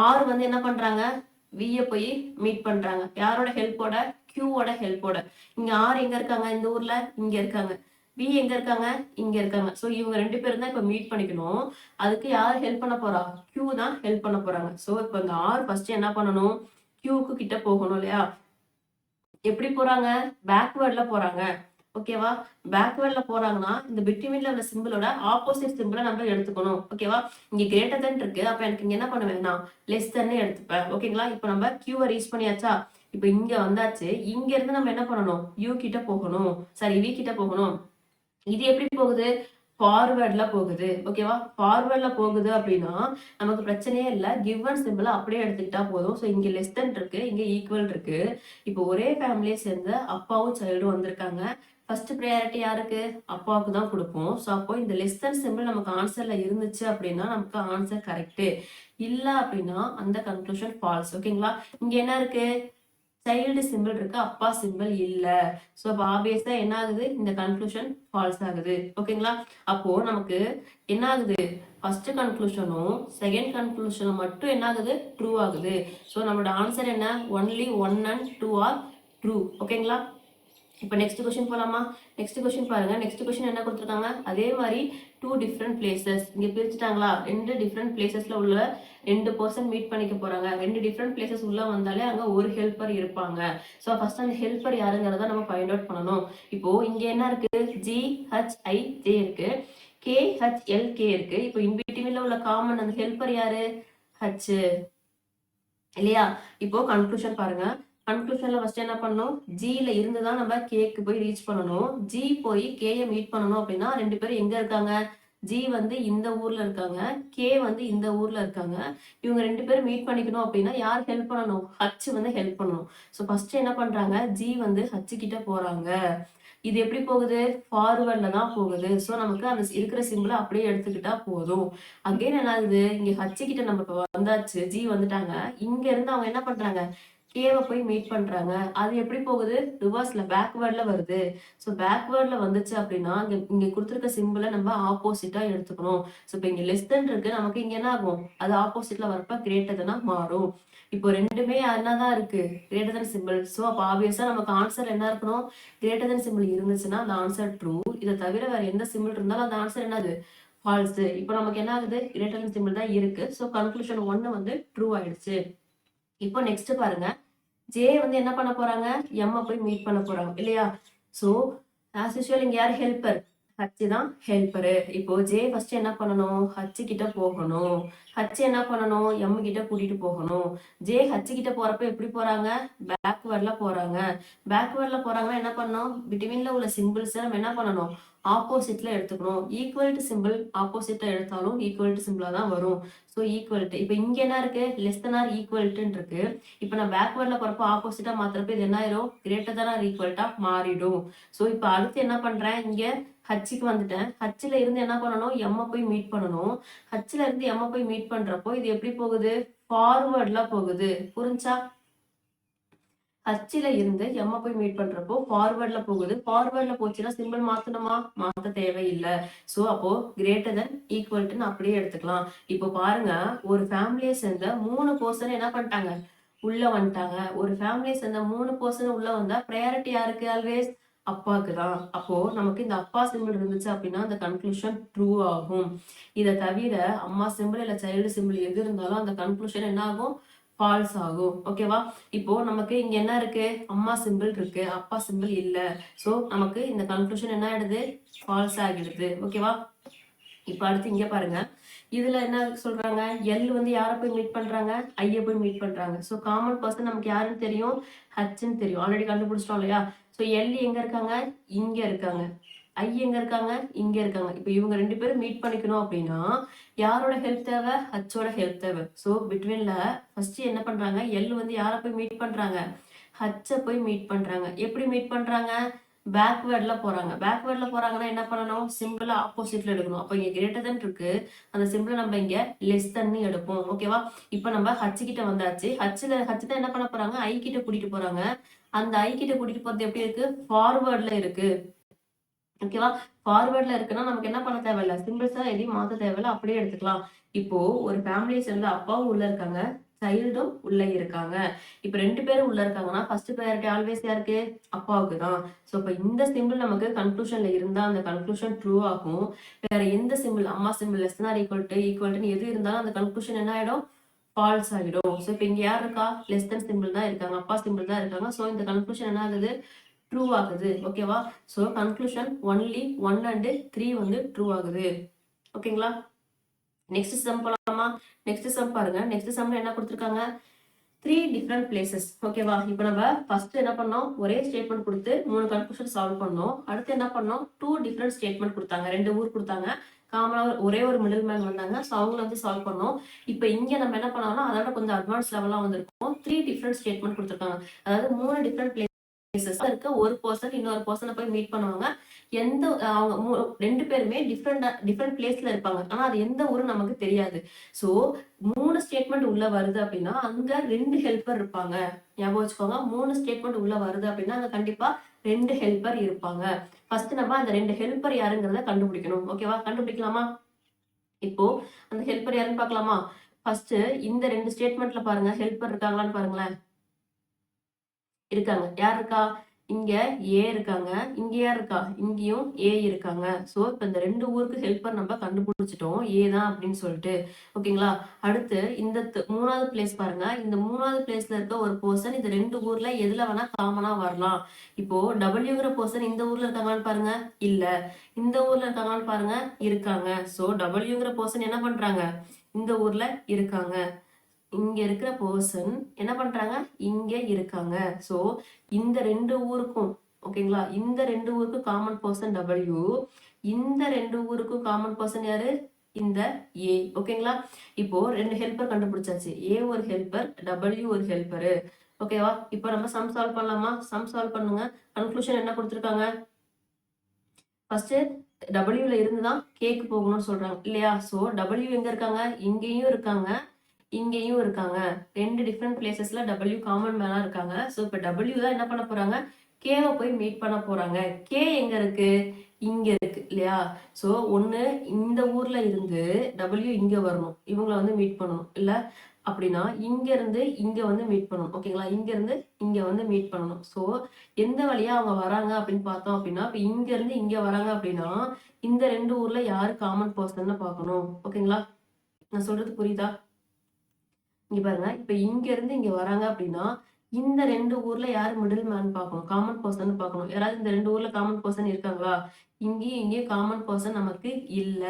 ஆர் வந்து என்ன பண்றாங்க, விய போய் மீட் பண்றாங்க. யாரோட ஹெல்ப்போட, கியூவோட ஹெல்ப்போட. இங்க ஆர் எங்க இருக்காங்க, இந்த ஊர்ல இங்க இருக்காங்க. வி எங்க இருக்காங்க, இங்க இருக்காங்க. ஸோ இவங்க 2 பேரும் தான் இப்ப மீட் பண்ணிக்கணும். அதுக்கு யார் ஹெல்ப் பண்ண போறா, கியூ தான் ஹெல்ப் பண்ண போறாங்க. ஸோ இப்போ இந்த ஆர் ஃபர்ஸ்ட் என்ன பண்ணணும், கியூக்கு கிட்ட போகணும் இல்லையா? எப்படி போறாங்க, பேக்வேர்ட்ல போறாங்க. ஓகேவா? பேக்வேர்ட்ல போறாங்கன்னா இந்த பிட்வீன்ல உள்ள சிம்பிளோட ஆப்போசிட் சிம்பிளை நம்ம எடுத்துக்கணும். ஓகேவா? இங்க கிரேட்டர் தென் இருக்கு, அப்ப எனக்கு இங்க என்ன பண்ணுவேன், நான் லெஸ் தென் எடுத்துப்பேன். ஓகேங்களா? இப்போ நம்ம கியூவை ரீச் பண்ணியாச்சா, இப்போ இங்க வந்தாச்சு. இங்க இருந்து நம்ம என்ன பண்ணணும், யூ கிட்ட போகணும், சாரி வி கிட்ட போகணும். இது எப்படி போகுது, ஃபார்வர்ட்ல போகுது. ஓகேவா? ஃபார்வர்ட்ல போகுது அப்படின்னா நமக்கு பிரச்சனையே இல்ல. கிவன் சிம்பிள அப்படியே எடுத்துக்கிட்டா போதும். ஸோ இங்க லெஸ் தென் இருக்கு, இங்க ஈக்குவல் இருக்கு. இப்போ ஒரே ஃபேமிலியை சேர்ந்த அப்பாவும் சைல்டும் வந்திருக்காங்க. ஃபர்ஸ்ட் ப்ரையாரிட்டி யாருக்கு? அப்பாவுக்கு தான் கொடுப்போம். ஸோ அப்போ இந்த லெஸ் தென் சிம்பிள் நமக்கு ஆன்சர்ல இருந்துச்சு அப்படின்னா நமக்கு ஆன்சர் கரெக்ட். இல்ல அப்படின்னா அந்த கன்க்ளூஷன் ஃபால்ஸ். ஓகேங்களா? இங்க என்ன இருக்கு? சைல்டு சிம்பிள் இருக்கு, அப்பா சிம்பிள் இல்ல. ஸோ அப்போ ஆப்வியஸா என்ன ஆகுது? இந்த கன்க்ளூஷன் ஃபால்ஸ் ஆகுது. ஓகேங்களா? அப்போ நமக்கு என்ன ஆகுது? ஃபர்ஸ்ட் கன்க்ளூஷனும் செகண்ட் கன்க்ளூஷனும் மட்டும் என்ன ஆகுது? ட்ரூ ஆகுது. ஸோ நம்மளோட ஆன்சர் என்ன? Only 1 and 2 are true. ஓகேங்களா? இப்போ நெக்ஸ்ட் கொஸ்டின் போலாமா? நெக்ஸ்ட் கொஸ்டின் பாருங்க. நெக்ஸ்ட் கொஸ்டின் என்ன கொடுத்துருக்காங்க? அதே மாதிரி 2 டிஃப்ரெண்ட் பிளேசஸ் இங்க பிரிச்சுட்டாங்களா? 2 டிஃப்ரெண்ட் பிளேசஸ்ல உள்ள 2 பர்சன் மீட் பண்ணிக்க போறாங்க. 2 டிஃப்ரெண்ட் பிளேசஸ் உள்ள வந்தாலே அங்க ஒரு ஹெல்ப்பர் இருப்பாங்க. ஸோ ஃபர்ஸ்ட் அந்த ஹெல்ப்பர் யாருங்கிறத நம்ம ஃபைண்ட் அவுட் பண்ணணும். இப்போ இங்க என்ன இருக்கு? GHIJ இருக்கு, KHLK இருக்கு. இப்போ இன்பிட்வீன்ல உள்ள காமன் அந்த ஹெல்ப்பர் யாரு? H இல்லையா? இப்போ கன்க்ளூஷன் பாருங்க. கன்க்ளூஷன்ல ஃபர்ஸ்ட் என்ன பண்ணணும்? ஜில இருந்து தான் நம்ம கேக்கு போய் ரீச் பண்ணணும். ஜி போய் கேயை மீட் பண்ணணும் அப்படின்னா 2 பேரும் எங்க இருக்காங்க? ஜி வந்து இந்த ஊர்ல இருக்காங்க, கே வந்து இந்த ஊர்ல இருக்காங்க. இவங்க 2 பேரும் மீட் பண்ணிக்கணும் அப்படின்னா யார் ஹெல்ப் பண்ணணும்? ஹச் வந்து ஹெல்ப் பண்ணணும். ஸோ ஃபர்ஸ்ட் என்ன பண்றாங்க? ஜி வந்து ஹச் கிட்ட போறாங்க. இது எப்படி போகுது? ஃபார்வர்ட்ல தான் போகுது. ஸோ நமக்கு அந்த இருக்கிற சிம்பிளை அப்படியே எடுத்துக்கிட்டா போதும். அகைன் என்ன ஆகுது? இங்க ஹச் கிட்ட நம்ம இப்போ வந்தாச்சு, ஜி வந்துட்டாங்க. இங்க இருந்து அவங்க என்ன பண்றாங்க? கேவை போய் மீட் பண்றாங்க. அது எப்படி போகுது? ரிவர்ஸ்ல பேக்வேர்ட்ல வருது. ஸோ பேக்வேர்ட்ல வந்துச்சு அப்படின்னா இங்க கொடுத்துருக்க சிம்பிளை நம்ம ஆப்போசிட்டா எடுத்துக்கணும். ஸோ இப்போ இங்க லெஸ் தென் இருக்கு, நமக்கு இங்க என்ன ஆகும்? அது ஆப்போசிட்ல வரப்ப கிரேட்டர் தெனா மாறும். இப்போ ரெண்டுமே என்னதான் இருக்கு? Greater than simple. ஸோ அப்போ ஆப்வியஸா நமக்கு ஆன்சர் என்ன இருக்கணும்? கிரேட்டர் தென் சிம்பிள் இருந்துச்சுன்னா அந்த ஆன்சர் ட்ரூ. இதை தவிர வேற எந்த சிம்பிள் இருந்தாலும் அந்த ஆன்சர் என்னது? ஃபால்ஸ். இப்போ நமக்கு என்ன ஆகுது? கிரேட்டர் தென் சிம்பிள் தான் இருக்கு. ஸோ கன்க்ளூஷன் 1 வந்து ட்ரூ ஆயிடுச்சு. இப்போ நெக்ஸ்ட் பாருங்க. ஜே வந்து என்ன பண்ண போறாங்க? எம் போய் மீட் பண்ண போறாங்க இல்லையா? ஸோ ஆஸ் யூஷுவல் இங்க யார் ஹெல்ப்பர்? ஹச் தான் ஹெல்ப்பரு. இப்போ ஜே ஃபர்ஸ்ட் என்ன பண்ணணும்? ஹச் கிட்ட போகணும். ஹச் என்ன பண்ணணும்? எம் கிட்ட கூட்டிட்டு போகணும். ஜே ஹச் கிட்ட போறப்ப எப்படி போறாங்க? பேக்வேர்ட்ல போறாங்க. பேக்வேர்ட்ல போறாங்கன்னா என்ன பண்ணணும்? பிட்வீன்ல உள்ள சிம்பிள்ஸ் நம்ம என்ன பண்ணணும்? ஆப்போசிட்ல எடுத்துக்கணும். ஈக்குவல் டு சிம்பிள் ஆப்போசிட்ல எடுத்தாலும் ஈக்குவல் டு சிம்பிளா தான் வரும். ஸோ ஈக்குவல் டு இப்போ இங்க என்ன இருக்கு? லெஸ் தென் ஆர் ஈக்குவல் டுன்னு இருக்கு. இப்போ நான் பேக்வேர்ட்ல போறப்ப ஆப்போசிட்டா மாத்துறப்ப இது என்ன ஆயிரும்? Greater than or equal to மாறிடும். ஸோ இப்போ அடுத்து என்ன பண்றேன்? இங்க ஹச்சுக்கு வந்துட்டேன். ஹச்ல இருந்து என்ன பண்ணணும்? எம்ம போய் மீட் பண்ணணும். ஹச்ல இருந்து எம்ம போய் மீட் பண்றப்போ இது எப்படி போகுது? ஃபார்வர்ட்ல போகுது. புரிஞ்சா? ஹச்ல இருந்து எம்ம போய் மீட் பண்றப்போ ஃபார்வர்ட்ல போகுது. ஃபார்வர்ட்ல போச்சுன்னா சிம்பிள் மாத்தணுமா? மாத்த தேவையில்லை. ஸோ அப்போ கிரேட்டர் தென் ஈக்குவல் டு அப்படியே எடுத்துக்கலாம். இப்போ பாருங்க, ஒரு ஃபேமிலியை சேர்ந்த 3 பர்சன் என்ன பண்ணிட்டாங்க? உள்ள வந்துட்டாங்க. ஒரு ஃபேமிலியை சேர்ந்த 3 பர்சன் உள்ள வந்தா ப்ரையாரிட்டி யாருக்கு? ஆல்வேஸ் அப்பாவுக்கு தான். அப்போ நமக்கு இந்த அப்பா சிம்பிள் இருந்துச்சு அப்படின்னா அந்த கன்க்ளூஷன் ட்ரூ ஆகும். இதை தவிர அம்மா சிம்பிள் இல்ல சைல்டு சிம்பிள் எது இருந்தாலும் அந்த கன்க்ளூஷன் என்ன ஆகும்? ஃபால்ஸ் ஆகும். ஓகேவா? இப்போ நமக்கு இங்க என்ன இருக்கு? அம்மா சிம்பிள் இருக்கு, அப்பா சிம்பிள் இல்ல. சோ நமக்கு இந்த கன்க்ளூஷன் என்ன ஆயிடுது? ஃபால்ஸ் ஆகிடுது. ஓகேவா? இப்ப அடுத்து இங்க பாருங்க. இதுல என்ன சொல்றாங்க? எல் வந்து யார போய் மீட் பண்றாங்க? ஐய போய் மீட் பண்றாங்க. சோ காமன் பர்சன் நமக்கு யாருன்னு தெரியும்? ஹச்ன்னு தெரியும். ஆல்ரெடி கண்டுபிடிச்சிட்டோம் இல்லையா? சோ எல் எங்க இருக்காங்க? இங்க இருக்காங்க. ஐ எங்க இருக்காங்க? இங்க இருக்காங்க. இப்ப இவங்க 2 பேரும் மீட் பண்ணிக்கணும் அப்படின்னா யாரோட ஹெல்ப் தேவை? ஹச்சோட ஹெல்ப் தேவை. சோ பிட்வீன்ல ஃபர்ஸ்ட் என்ன பண்றாங்க? எல் வந்து யார போய் மீட் பண்றாங்க? ஹச்ச போய் மீட் பண்றாங்க. எப்படி மீட் பண்றாங்க? பேக்வேர்ட்ல போறாங்க. பேக்வேர்ட்ல போறாங்கன்னா என்ன பண்ணணும்? சிம்பிளா ஆப்போசிட்ல எடுக்கணும். அப்ப இங்க கிரேட்டர் தென் இருக்கு, அந்த சிம்பிளை நம்ம இங்க லெஸ் தென் எடுப்போம். ஓகேவா? இப்ப நம்ம ஹச் கிட்ட வந்தாச்சு. ஹச் தான் என்ன பண்ண போறாங்க? ஐ கிட்ட கூட்டிட்டு போறாங்க. அந்த ஐ கிட்ட கூட்டிட்டு போறது எப்படி இருக்கு? ஃபார்வர்ட்ல இருக்கு. ஓகேவா? ஃபார்வர்ட்ல இருக்குன்னா நமக்கு என்ன பண்ண தேவையில்ல, சிம்பிள்ஸா எதையும் மாத்த தேவையில்ல, அப்படியே எடுத்துக்கலாம். இப்போ ஒரு ஃபேமிலியை சேர்ந்த அப்பாவும் உள்ள இருக்காங்க, சைல்டும் உள்ள இருக்காங்க. இப்ப 2 பேரும் உள்ள இருக்காங்கன்னா ஃபர்ஸ்ட் ப்ரையாரிட்டி ஆல்வேஸ் யாருக்கு? அப்பாவுக்கு தான். சோ இப்ப இந்த சிம்பிள் நமக்கு கன்க்ளூஷன்ல இருந்தா அந்த கன்க்ளூஷன் ட்ரூ ஆகும். வேற எந்த சிம்பிள், அம்மா symbol less than or equal to எது இருந்தாலும் அந்த கன்க்ளூஷன் என்ன ஆயிடும்? ஃபால்ஸ் ஆகிடும். சோ இப்ப இங்க யார் இருக்கா? லெஸ் தென் சிம்பிள் தான் இருக்காங்க, அப்பா சிம்பிள் தான் இருக்காங்க. சோ இந்த கன்க்ளூஷன் என்ன ஆகுது? ட்ரூ ஆகுது. ஓகேவா? சோ கன்க்ளூஷன் ஒன்லி 1 and 3 வந்து ட்ரூ ஆகுது. ஓகேங்களா? நெக்ஸ்ட் சம் போலாமா? நெக்ஸ்ட் சம் பாருங்க. நெக்ஸ்ட் சம்ல என்ன கொடுத்திருக்காங்க? 3 டிஃப்ரெண்ட் பிளேசஸ். ஓகேவா? இப்போ நம்ம ஃபர்ஸ்ட் என்ன பண்ணோம், ஒரே ஸ்டேட்மெண்ட் கொடுத்து 3 கன்க்ளூஷன் சால்வ் பண்ணோம். அடுத்து என்ன பண்ணோம், 2 டிஃப்ரெண்ட் ஸ்டேட்மெண்ட் கொடுத்தாங்க, 2 ஊர் கொடுத்தாங்க, காமனா ஒரே ஒரு மிடில் மேன் வந்தாங்க. ஸோ அவங்கள வந்து சால்வ் பண்ணோம். இப்போ இங்க நம்ம என்ன பண்ணோம்னா அதோட கொஞ்சம் அட்வான்ஸ் லெவலா வந்திருக்கும். 3 டிஃப்ரெண்ட் ஸ்டேட்மெண்ட் கொடுத்துருக்காங்க. அதாவது 3 டிஃப்ரெண்ட் பிளேசஸ் இருக்க ஒரு பர்சன் இன்னொரு பர்சனை போய் மீட் பண்ணுவாங்க. எந்த அவங்க 2 பேருமே டிஃப்ரெண்ட் பிளேஸ்ல இருப்பாங்க. ஆனா அது எந்த ஊரு நமக்கு தெரியாது. சோ 3 ஸ்டேட்மெண்ட் உள்ள வருது அப்படின்னா அங்க 2 ஹெல்ப்பர் இருப்பாங்க. ஞாபகம் வச்சுக்கோங்க. 3 ஸ்டேட்மெண்ட் உள்ள வருது அப்படின்னா அங்க கண்டிப்பா 2 ஹெல்ப்பர் இருப்பாங்க. ஃபர்ஸ்ட் நம்ம அந்த 2 ஹெல்ப்பர் யாருங்கிறத கண்டுபிடிக்கணும். ஓகேவா? கண்டுபிடிக்கலாமா? இப்போ அந்த ஹெல்ப்பர் யாருன்னு பார்க்கலாமா? ஃபர்ஸ்ட் இந்த 2 ஸ்டேட்மெண்ட்ல பாருங்க, ஹெல்ப்பர் இருக்காங்களான்னு பாருங்களேன். இருக்காங்க. யார் இருக்கா? இங்க ஏ இருக்காங்க, இங்க யார் இருக்கா? இங்கேயும் ஏ இருக்காங்க. சோ இப்ப இந்த 2 ஊருக்கு ஹெல்ப்பர் நம்ம கண்டுபிடிச்சிட்டோம், ஏ தான் அப்படின்னு சொல்லிட்டு. ஓகேங்களா? அடுத்து இந்த 3வது பிளேஸ் பாருங்க. இந்த 3வது பிளேஸ்ல இருக்க ஒரு பர்சன் இந்த 2 ஊர்ல எதுல வேணா காமனா வரலாம். இப்போ டபிள்யூங்கிற பர்சன் இந்த ஊர்ல இருக்காங்கன்னு பாருங்க, இல்ல. இந்த ஊர்ல இருக்காங்கன்னு பாருங்க, இருக்காங்க. சோ டபிள்யூங்கிற பர்சன் என்ன பண்றாங்க, இந்த ஊர்ல இருக்காங்க. இங்க இருக்கிற பர்சன் என்ன பண்றாங்க, இங்க இருக்காங்க. சோ இந்த 2 ஊருக்கும், ஓகேங்களா, இந்த 2 ஊருக்கு காமன் பர்சன் டபிள்யூ, இந்த 2 ஊருக்கும் காமன் பர்சன் யாரு, இந்த ஏ. ஓகேங்களா? இப்போ 2 ஹெல்ப்பர் கண்டுபிடிச்சாச்சு. ஏ ஒரு ஹெல்ப்பர், டபிள்யூ ஒரு ஹெல்ப்பர். ஓகேவா? இப்போ நம்ம சம் சால்வ் பண்ணலாமா? சம் சால்வ் பண்ணுங்க. கன்க்ளூஷன் என்ன கொடுத்துருக்காங்க, ஃபர்ஸ்ட் டபிள்யூல இருந்து தான் கேக்கு போகணும்னு சொல்றாங்க இல்லையா? சோ டபிள்யூ எங்க இருக்காங்க, இங்கேயும் இருக்காங்க, இங்கேயும் இருக்காங்க. 2 டிஃப்ரெண்ட் பிளேசஸ்ல டபிள்யூ காமன் மேனா இருக்காங்க. ஸோ இப்போ டபிள்யூ தான் என்ன பண்ண போறாங்க, கேவை போய் மீட் பண்ண போறாங்க. கே எங்க இருக்கு, இங்க இருக்கு இல்லையா? ஸோ ஒண்ணு இந்த ஊர்ல இருந்து டபிள்யூ இங்க வரணும், இவங்கள வந்து மீட் பண்ணணும். இல்ல அப்படின்னா இங்க இருந்து இங்க வந்து மீட் பண்ணணும். ஓகேங்களா? இங்க இருந்து இங்க வந்து மீட் பண்ணணும். ஸோ எந்த வழியா அவங்க வராங்க அப்படின்னு பார்த்தோம் அப்படின்னா, இப்போ இங்க இருந்து இங்க வராங்க அப்படின்னா இந்த 2 ஊர்ல யாரு காமன் பர்சன் பார்க்கணும். ஓகேங்களா? நான் சொல்றது புரியுதா? இங்க பாருங்க, இப்ப இங்க இருந்து இங்க வராங்க அப்படின்னா இந்த 2 ஊர்ல யாரு மிடில் மேன் பார்க்கணும், காமன் பர்சன் பார்க்கணும். யாராவது இந்த 2 ஊர்ல காமன் பர்சன் இருக்காங்களா? இங்கேயும் காமன் பர்சன் நமக்கு இல்ல.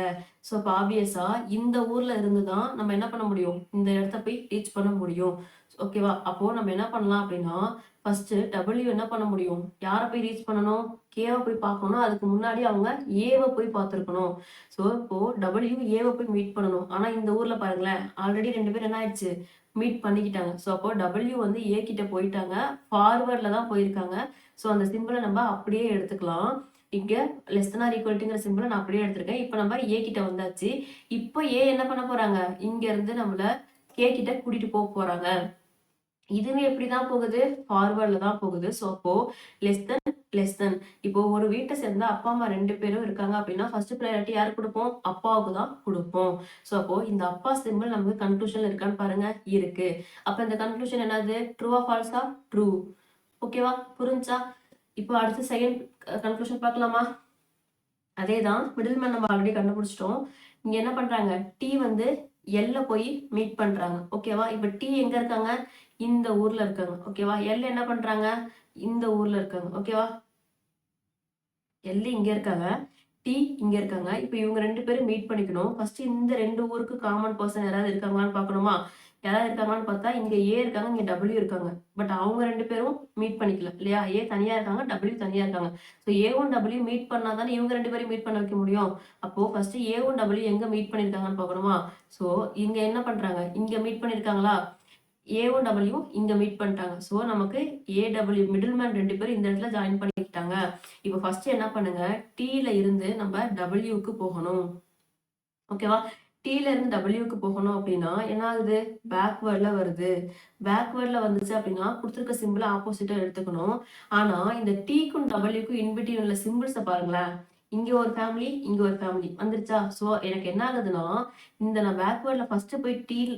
ஸோ இப்போ ஆப்வியஸா இந்த ஊர்ல இருந்து தான் நம்ம என்ன பண்ண முடியும், இந்த இடத்த போய் ரீச் பண்ண முடியும். ஓகேவா? அப்போ நம்ம என்ன பண்ணலாம் அப்படின்னா, ஃபர்ஸ்ட் டபிள்யூ என்ன பண்ண முடியும், யாரை போய் ரீச் பண்ணணும், கேவை போய் பார்க்கணும். அதுக்கு முன்னாடி அவங்க ஏவை போய் பார்த்துருக்கணும். ஸோ இப்போ டபிள்யூ ஏவை போய் மீட் பண்ணணும். ஆனா இந்த ஊர்ல பாருங்களேன், ஆல்ரெடி 2 பேர் என்ன ஆயிடுச்சு, மீட் பண்ணிக்கிட்டாங்க. ஸோ அப்போ டபிள்யூ வந்து ஏ கிட்ட போயிட்டாங்க, ஃபார்வர்ட்ல தான் போயிருக்காங்க. ஸோ அந்த சிம்பிளை நம்ம அப்படியே எடுத்துக்கலாம். இங்க லெஸ் தன் ஆர் ஈக்குவல்ட்டுங்கிற சிம்பிளை நான் அப்படியே எடுத்திருக்கேன். இப்போ நம்ம ஏ கிட்ட வந்தாச்சு. இப்போ ஏ என்ன பண்ண போறாங்க, இங்க இருந்து நம்மள கே கிட்ட கூட்டிட்டு போக போறாங்க. இதுவே எப்படிதான் போகுது, ஃபார்வர்ட்ல தான் போகுது. ஸோ அப்போ லெஸ் தென் இப்போ ஒரு வீட்டை சேர்ந்த அப்பா அம்மா 2 பேரும் இருக்காங்க அப்படின்னா ஃபர்ஸ்ட் ப்ரையாரிட்டி யாருக்கு கொடுப்போம், அப்பாவுக்கு தான் கொடுப்போம். ஸோ அப்போ இந்த அப்பா சிம்பிள் நமக்கு கன்க்ளூஷன்ல இருக்கான்னு பாருங்க, இருக்கு. அப்ப இந்த கன்க்ளூஷன் என்னது, ட்ரூவா ஃபால்ஸா, ட்ரூ. ஓகேவா? புரிஞ்சா? இப்போ அடுத்து செகண்ட் கன்க்ளூஷன் பார்க்கலாமா? அதே தான், மிடில் மேன் நம்ம ஆல்ரெடி கண்டுபிடிச்சிட்டோம். இங்க என்ன பண்றாங்க, டி வந்து எல்ல போய் மீட் பண்றாங்க. ஓகேவா? இப்ப டி எங்க இருக்காங்க, இந்த ஊர்ல இருக்காங்க. ஓகேவா? எல் என்ன பண்றாங்க, இந்த ஊர்ல இருக்காங்க. ஓகேவா? எல் இங்க இருக்காங்க, டி இங்க இருக்காங்க. இப்ப இவங்க 2 பேரும் மீட் பண்ணிக்கணும். ஃபர்ஸ்ட் இந்த 2 ஊருக்கு காமன் பர்சன் யாராவது இருக்காங்களான்னு பார்க்கணுமா? யாராவது இருக்காங்கன்னு பார்த்தா இங்க ஏ இருக்காங்க, இங்க டபிள்யூ இருக்காங்க. பட் அவங்க 2 பேரும் மீட் பண்ணிக்கல இல்லையா? ஏ தனியா இருக்காங்க, டபிள்யூ தனியா இருக்காங்க. ஸோ ஏவும் டபிள்யூ மீட் பண்ணாதானே இவங்க 2 பேரும் மீட் பண்ண வைக்க முடியும். அப்போ ஃபர்ஸ்ட் ஏவும் டபிள்யூ எங்க மீட் பண்ணிருக்காங்கன்னு பார்க்கணுமா? ஸோ இங்க என்ன பண்றாங்க, இங்க மீட் பண்ணிருக்காங்களா? ஏவும் டபிள்யூ இங்க மீட் பண்ணிட்டாங்க. ஸோ நமக்கு ஏடபிள்யூ மிடில் மேன் 2 பேரும் இந்த இடத்துல ஜாயின் பண்ணிக்கிட்டாங்க. இப்போ ஃபர்ஸ்ட் என்ன பண்ணுங்க, டீல இருந்து நம்ம டபிள்யூக்கு போகணும். ஓகேவா? டீல இருந்து டபிள்யூக்கு போகணும் அப்படின்னா என்ன ஆகுது, பேக்வேர்ட்ல வருது. பேக்வேர்ட்ல வந்துச்சு அப்படின்னா கொடுத்துருக்க சிம்பிள் ஆப்போசிட்டா எடுத்துக்கணும். ஆனா இந்த டீக்கும் டபிள்யூக்கும் இன்பிட்வீன் உள்ள சிம்பிள்ஸை பாருங்களேன், இங்க ஒரு ஃபேமிலி, இங்க ஒரு ஃபேமிலி வந்துருச்சா? ஸோ எனக்கு என்ன ஆகுதுன்னா, இந்த நான் பேக்வேர்ட்ல ஃபர்ஸ்ட் போய்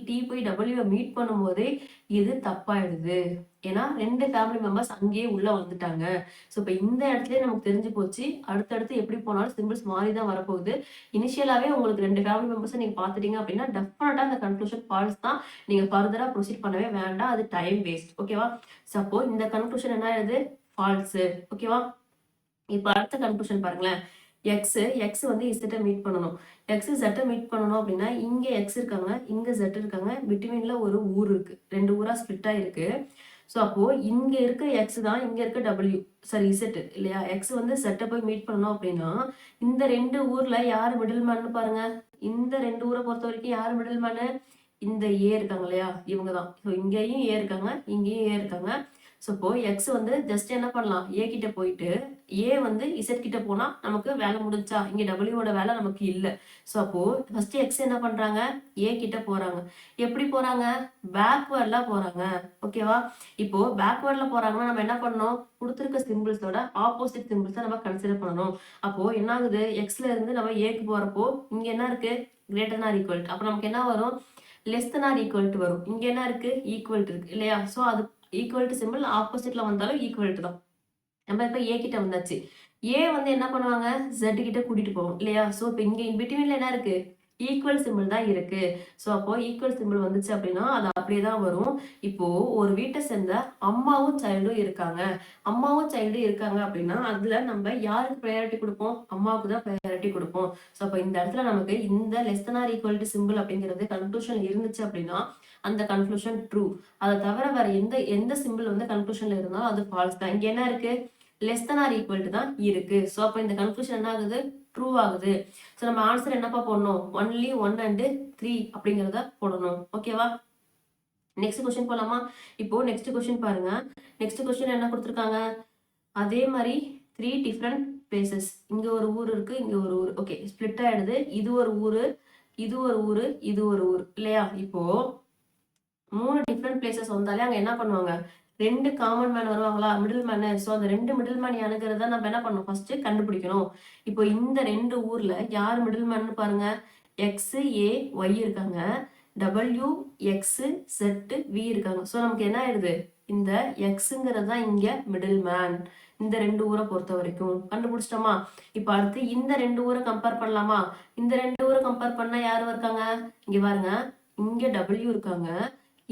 டி போய் டபிள்யூ மீட் பண்ணும்போதே இது தப்பாயிடுது. ஏன்னா 2 ஃபேமிலி மெம்பர்ஸ் அங்கேயே உள்ள வந்துட்டாங்க. ஸோ இப்போ இந்த இடத்துல நமக்கு தெரிஞ்சு போச்சு, அடுத்தடுத்து எப்படி போனாலும் சிம்பிள்ஸ் மாறி தான் வரப்போகுது. இனிஷியலாவே உங்களுக்கு 2 ஃபேமிலி மெம்பர்ஸை நீங்க பாத்துட்டீங்க அப்படின்னா டெஃபினட்டா அந்த கன்க்ளூஷன் ஃபால்ஸ் தான். நீங்க ஃபர்தரா ப்ரொசீட் பண்ணவே வேண்டாம், அது டைம் வேஸ்ட். ஓகேவா? சப்போ இந்த கன்க்ளூஷன் என்ன ஆகுது, ஃபால்ஸ். ஓகேவா? இப்போ அடுத்த கன்க்ளூஷன் பாருங்களேன், எக்ஸ் வந்து இசட்டை மீட் பண்ணணும். எக்ஸ் ஜெட்டை மீட் பண்ணணும் அப்படின்னா இங்க எக்ஸ் இருக்காங்க, இங்க ஜெட் இருக்காங்க, பிட்வீன்ல ஒரு ஊர் இருக்கு, 2 ஊரா ஸ்பிளிட் ஆயிருக்கு. ஸோ அப்போ இங்க இருக்க எக்ஸ் தான் இங்க இருக்க டபிள்யூ, சாரி இசட் இல்லையா? எக்ஸ் வந்து செட்டை போய் மீட் பண்ணணும் அப்படின்னா இந்த 2 ஊர்ல யாரு மிடில் மேன்னு பாருங்க. இந்த 2 ஊரை பொறுத்த வரைக்கும் யாரு மிடில் மேனு? இந்த ஏ இருக்காங்க இல்லையா, இவங்க தான். ஸோ இங்கேயும் ஏ இருக்காங்க, இங்கேயும் ஏ இருக்காங்க. ஸோ இப்போ எக்ஸ் வந்து ஜஸ்ட் என்ன பண்ணலாம், ஏ கிட்ட போயிட்டு ஏ வந்து இசட் கிட்ட போனா நமக்கு வேலை முடிஞ்சா, இங்க டபிள்யூட வேலை நமக்கு இல்லை. ஸோ அப்போ ஃபர்ஸ்ட் எக்ஸ் என்ன பண்றாங்க, ஏ கிட்ட போறாங்க. எப்படி போறாங்க? பேக்வேர்ட்ல போறாங்க. ஓகேவா? இப்போ பேக்வேர்ட்ல போறாங்கன்னா நம்ம என்ன பண்ணணும், கொடுத்துருக்க சிம்பிள்ஸோட ஆப்போசிட் சிம்பிள்ஸை நம்ம கன்சிடர் பண்ணணும். அப்போ என்ன ஆகுது, எக்ஸ்ல இருந்து நம்ம ஏக்கு போறப்போ இங்க என்ன இருக்கு, கிரேட்டர் ஆர் ஈக்குவல். அப்போ நமக்கு என்ன வரும், less than or equal to வரும். இங்க என்ன இருக்கு, ஈக்குவல் இருக்கு இல்லையா? ஸோ அது ஈக்குவல் டு சிம்பிள் ஆப்போசிட்ல வந்தாலும் ஈக்குவல் டு தான். நம்ம இப்ப ஏ கிட்ட வந்தாச்சு. ஏ வந்து என்ன பண்ணுவாங்க, ஜெட் கிட்ட கூட்டிட்டு போவோம் இல்லையா? ஸோ இப்போ இங்க இன்பிட்வீன்ல என்ன இருக்கு, ஈக்குவல் சிம்பிள் தான் இருக்கு. ஸோ அப்போ ஈக்குவல் சிம்பிள் வந்துச்சு அப்படின்னா அது அப்படியே தான் வரும். இப்போ ஒரு வீட்டை சேர்ந்த அம்மாவும் சைல்டும் இருக்காங்க, அம்மாவும் சைல்டும் இருக்காங்க அப்படின்னா அதுல நம்ம யாருக்கு ப்ரையாரிட்டி கொடுப்போம், அம்மாவுக்கு தான் ப்ரையாரிட்டி கொடுப்போம். ஸோ அப்போ இந்த இடத்துல நமக்கு இந்த less than or equal to symbol அப்படிங்கிறது கன்க்ளூஷன் இருந்துச்சு அப்படின்னா அந்த கன்க்ளூஷன் ட்ரூ. அதை தவிர வேற எந்த சிம்பிள் வந்து கன்க்ளூஷன்ல இருந்தாலும் அது ஃபால்ஸ் தான். இங்க என்ன இருக்கு, less than or equal to தான் இருக்கு. ஸோ அப்போ இந்த கன்க்ளூஷன் என்ன ஆகுது, ட்ரூ ஆகுது. ஸோ நம்ம ஆன்சர் என்னப்பா போடணும், ஒன்லி 1 and 3 அப்படிங்கிறத போடணும். ஓகேவா? நெக்ஸ்ட் கொஸ்டின் போலாமா? இப்போ நெக்ஸ்ட் கொஸ்டின் பாருங்க. நெக்ஸ்ட் கொஸ்டின் என்ன கொடுத்துருக்காங்க, அதே மாதிரி 3 டிஃப்ரெண்ட் பிளேசஸ். இங்க ஒரு ஊர் இருக்கு, இங்க ஒரு ஊர். ஓகே, ஸ்பிளிட் ஆயிடுது. இது ஒரு ஊரு, இது ஒரு ஊரு, இது ஒரு ஊர் இல்லையா? இப்போ 3 டிஃப்ரெண்ட் பிளேசஸ் வந்தாலே அங்க என்ன பண்ணுவாங்க, 2 காமன் மேன் வருவாங்களா, மிடில் மேன். ஸோ அந்த 2 மிடில் மேன் யாருங்கிறத நம்ம என்ன பண்ணணும், ஃபர்ஸ்ட் கண்டுபிடிக்கணும். இப்போ இந்த 2 ஊர்ல யார் மிடில் மேன் பாருங்க, எக்ஸ் ஏ ஒய் இருக்காங்க, டபிள்யூ எக்ஸ் செட் வி இருக்காங்க. ஸோ நமக்கு என்ன ஆயிடுது, இந்த எக்ஸுங்கிறது தான் இங்க மிடில் மேன். இந்த 2 ஊரை பொறுத்த வரைக்கும் கண்டுபிடிச்சிட்டோமா? இப்போ அடுத்து இந்த 2 ஊரை கம்பேர் பண்ணலாமா? இந்த 2 ஊரை கம்பேர் பண்ணா யாரும் இருக்காங்க, இங்க பாருங்க, இங்க டபிள்யூ இருக்காங்க,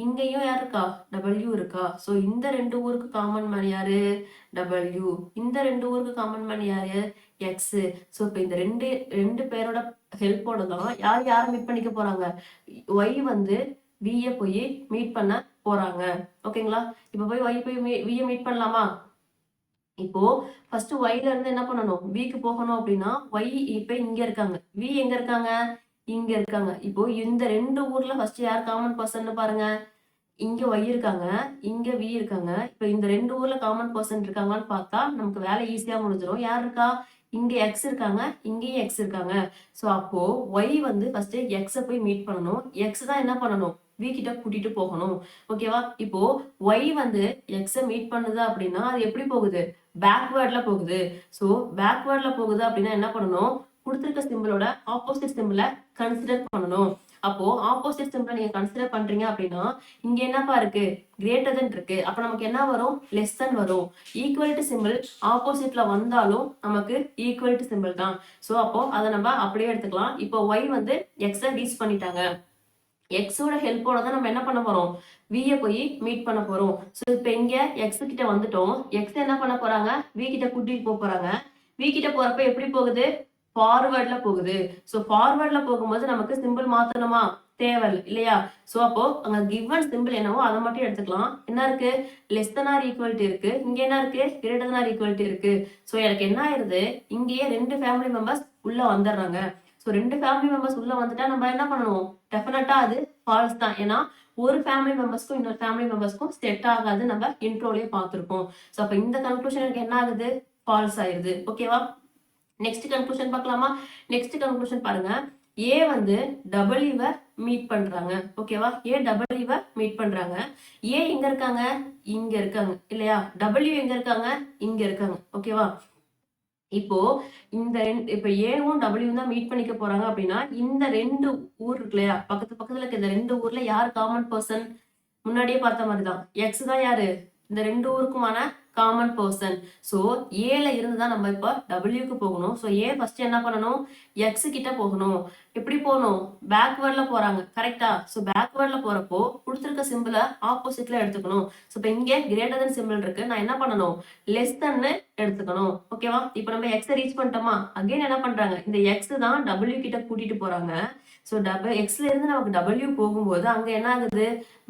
இங்கேயும் யார் இருக்கா, டபிள்யூ இருக்கா. ஸோ இந்த 2 ஊருக்கு காமன் மேன் யாரு, டபிள்யூ. இந்த 2 ஊருக்கு காமன் மேன் யாரு, எக்ஸ். ஸோ இப்போ இந்த ரெண்டு பேரோட ஹெல்ப்போட தான் யாரை மீட் பண்ணிக்க போறாங்க, ஒய் வந்து வியை போய் மீட் பண்ண போறாங்க. ஓகேங்களா? இப்போ போய் ஒய் போய் வியை மீட் பண்ணலாமா? இப்போ ஃபர்ஸ்ட் ஒய்ல இருந்து என்ன பண்ணணும், விக்கு போகணும் அப்படின்னா ஒய் இப்ப இங்க இருக்காங்க, வி எங்க இருக்காங்க, இங்க இருக்காங்க. இப்போ இந்த 2 ஊர்ல ஃபர்ஸ்ட் யார் காமன் பர்சன் பாருங்க, இங்க ஒய் இருக்காங்க, இங்க வி இருக்காங்க. இப்ப இந்த 2 ஊர்ல காமன் பர்சன் இருக்காங்கன்னு பார்த்தா நமக்கு வேலை ஈஸியா முடிஞ்சிடும். யார் இருக்கா, இங்க எக்ஸ் இருக்காங்க, இங்கேயும் எக்ஸ் இருக்காங்க. ஸோ அப்போ ஒய் வந்து ஃபர்ஸ்ட் எக்ஸ போய் மீட் பண்ணணும், எக்ஸ் தான் என்ன பண்ணணும், வி கிட்ட கூட்டிட்டு போகணும். ஓகேவா? இப்போ ஒய் வந்து எக்ஸ மீட் பண்ணுது அப்படின்னா அது எப்படி போகுது, பேக்வேர்ட்ல போகுது. ஸோ பேக்வேர்ட்ல போகுது அப்படின்னா என்ன பண்ணணும், கொடுத்துருக்க சிம்பிளோட ஆப்போசிட் சிம்பிளை கன்சிடர் பண்ணணும். அப்போ ஆப்போசிட் சிம்பிள் நீங்க கன்சிடர் பண்றீங்க அப்படின்னா இங்க என்னப்பா இருக்கு, கிரேட்டர் தென் இருக்கு. அப்ப நமக்கு என்ன வரும், லெஸ் தென் வரும். ஈக்குவல் டு சிம்பிள் ஆப்போசிட்ல வந்தாலும் நமக்கு ஈக்குவல் டு சிம்பிள் தான். சோ அப்போ அதை நம்ம அப்படியே எடுத்துக்கலாம். இப்போ ஒய் வந்து எக்ஸ ரீச் பண்ணிட்டாங்க, எக்ஸோட ஹெல்ப்போட தான் நம்ம என்ன பண்ண போறோம், விய போய் மீட் பண்ண போறோம். சோ இப்ப இங்க எக்ஸ் கிட்ட வந்துட்டோம், எக்ஸ் என்ன பண்ண போறாங்க, வி கிட்ட கூட்டிட்டு போறாங்க. வி கிட்ட போறப்ப எப்படி போகுது, ஃபார்வர்ட்ல போகுது. சோ ஃபார்வர்ட்ல போகும்போது நமக்கு சிம்பிள் மாத்தணுமா, தேவை இல்லையா? சோ அப்போ அங்க கிவன் சிம்பிள் என்னவோ அதை மட்டும் எடுத்துக்கலாம். என்ன இருக்கு, less than or equal to இருக்கு, இங்க என்ன இருக்கு, greater than or equal to இருக்கு. சோ எனக்கு என்ன ஆயிருது, இங்கேயே 2 ஃபேமிலி மெம்பர்ஸ் உள்ள வந்துடுறாங்க. ஸோ 2 ஃபேமிலி மெம்பர்ஸ் உள்ள வந்துட்டா நம்ம என்ன பண்ணணும், டெஃபினட்டா அது ஃபால்ஸ் தான். ஏன்னா ஒரு ஃபேமிலி மெம்பர்ஸ்க்கும் இன்னொரு ஃபேமிலி மெம்பர்ஸ்க்கும் செட் ஆகாது, நம்ம இன்ட்ரோலயே பார்த்துருக்கோம். ஸோ அப்ப இந்த கன்க்ளூஷன் எனக்கு என்ன ஆகுது, ஃபால்ஸ் ஆயிருது. ஓகேவா? நெக்ஸ்ட் கன்க்ளூஷன் பார்க்கலாமா? நெக்ஸ்ட் கன்க்ளூஷன் பாருங்க, ஏ வந்து டபிள்யூவை மீட் பண்றாங்க. ஓகேவா? ஏ டபிள்யூவை மீட் பண்றாங்க. ஏ எங்க இருக்காங்க, இங்க இருக்காங்க இல்லையா? டபிள்யூ எங்க இருக்காங்க, இங்க இருக்காங்க. ஓகேவா? இப்போ இந்த இப்ப ஏவும் டபிள்யூ தான் மீட் பண்ணிக்க போறாங்க அப்படின்னா இந்த 2 ஊர் இருக்கு இல்லையா, பக்கத்துல இருக்க இந்த 2 ஊர்ல யார் காமன் பர்சன், முன்னாடியே பார்த்த மாதிரிதான் எக்ஸ் தான் யாரு, இந்த 2 ஊருக்குமான காமன் பர்சன். ஸோ ஏல இருந்து தான் நம்ம இப்போ டபிள்யூக்கு போகணும். ஸோ ஏ ஃபர்ஸ்ட் என்ன பண்ணணும், எக்ஸ் கிட்ட போகணும். எப்படி போகணும், பேக்வேர்ட்ல போறாங்க கரெக்டா. ஸோ பேக்வேர்ட்ல போறப்போ கொடுத்துருக்க சிம்பிளை ஆப்போசிட்ல எடுத்துக்கணும். ஸோ இப்போ இங்கே கிரேட்டர் தென் சிம்பிள் இருக்கு, நான் என்ன பண்ணணும், லெஸ் தன்னு எடுத்துக்கணும். ஓகேவா. இப்போ நம்ம எக்ஸை ரீச் பண்ணிட்டோமா, அகைன் என்ன பண்றாங்க, இந்த எக்ஸ் தான் டபிள்யூ கிட்ட கூட்டிட்டு போறாங்க. ஸோ எக்ஸ்ல இருந்து நமக்கு டபிள்யூ போகும்போது அங்க என்ன ஆகுது,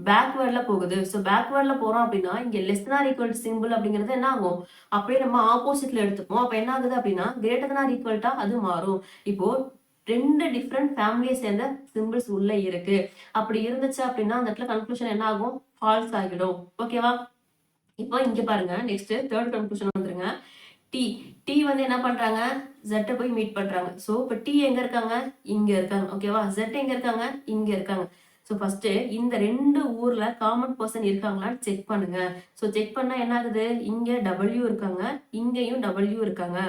பேக்வேர்ட்ல போகுது. ஸோ பேக்வேர்ட்ல போறோம் அப்படின்னா இங்க less than or equal to simple அப்படிங்கிறது என்ன ஆகும், அப்படியே நம்ம ஆப்போசிட்ல எடுத்துப்போம். அப்ப என்ன ஆகுது அப்படின்னா greater than or equal to அது மாறும். இப்போ ரெண்டு டிஃப்ரெண்ட் ஃபேமிலியை சேர்ந்த சிம்பிள்ஸ் உள்ள இருக்கு. அப்படி இருந்துச்சு அப்படின்னா அந்த இடத்துல கன்க்ளூஷன் என்ன ஆகும், ஃபால்ஸ் ஆகிடும். ஓகேவா. இப்போ இங்க பாருங்க, நெக்ஸ்ட் தேர்ட் கன்க்ளூஷன் வந்துருங்க. டி டி வந்து என்ன பண்றாங்க, ஜெட்டை போய் மீட் பண்றாங்க. ஸோ இப்போ டி எங்க இருக்காங்க, இங்க இருக்காங்க. ஓகேவா. ஜெட் எங்க இருக்காங்க, இங்க இருக்காங்க. ஸோ ஃபர்ஸ்ட் இந்த ரெண்டு ஊர்ல காமன் பர்சன் இருக்காங்களான்னு செக் பண்ணுங்க. ஸோ செக் பண்ணா என்ன ஆகுது, இங்க டபிள்யூ இருக்காங்க, இங்கேயும் டபிள்யூ இருக்காங்க.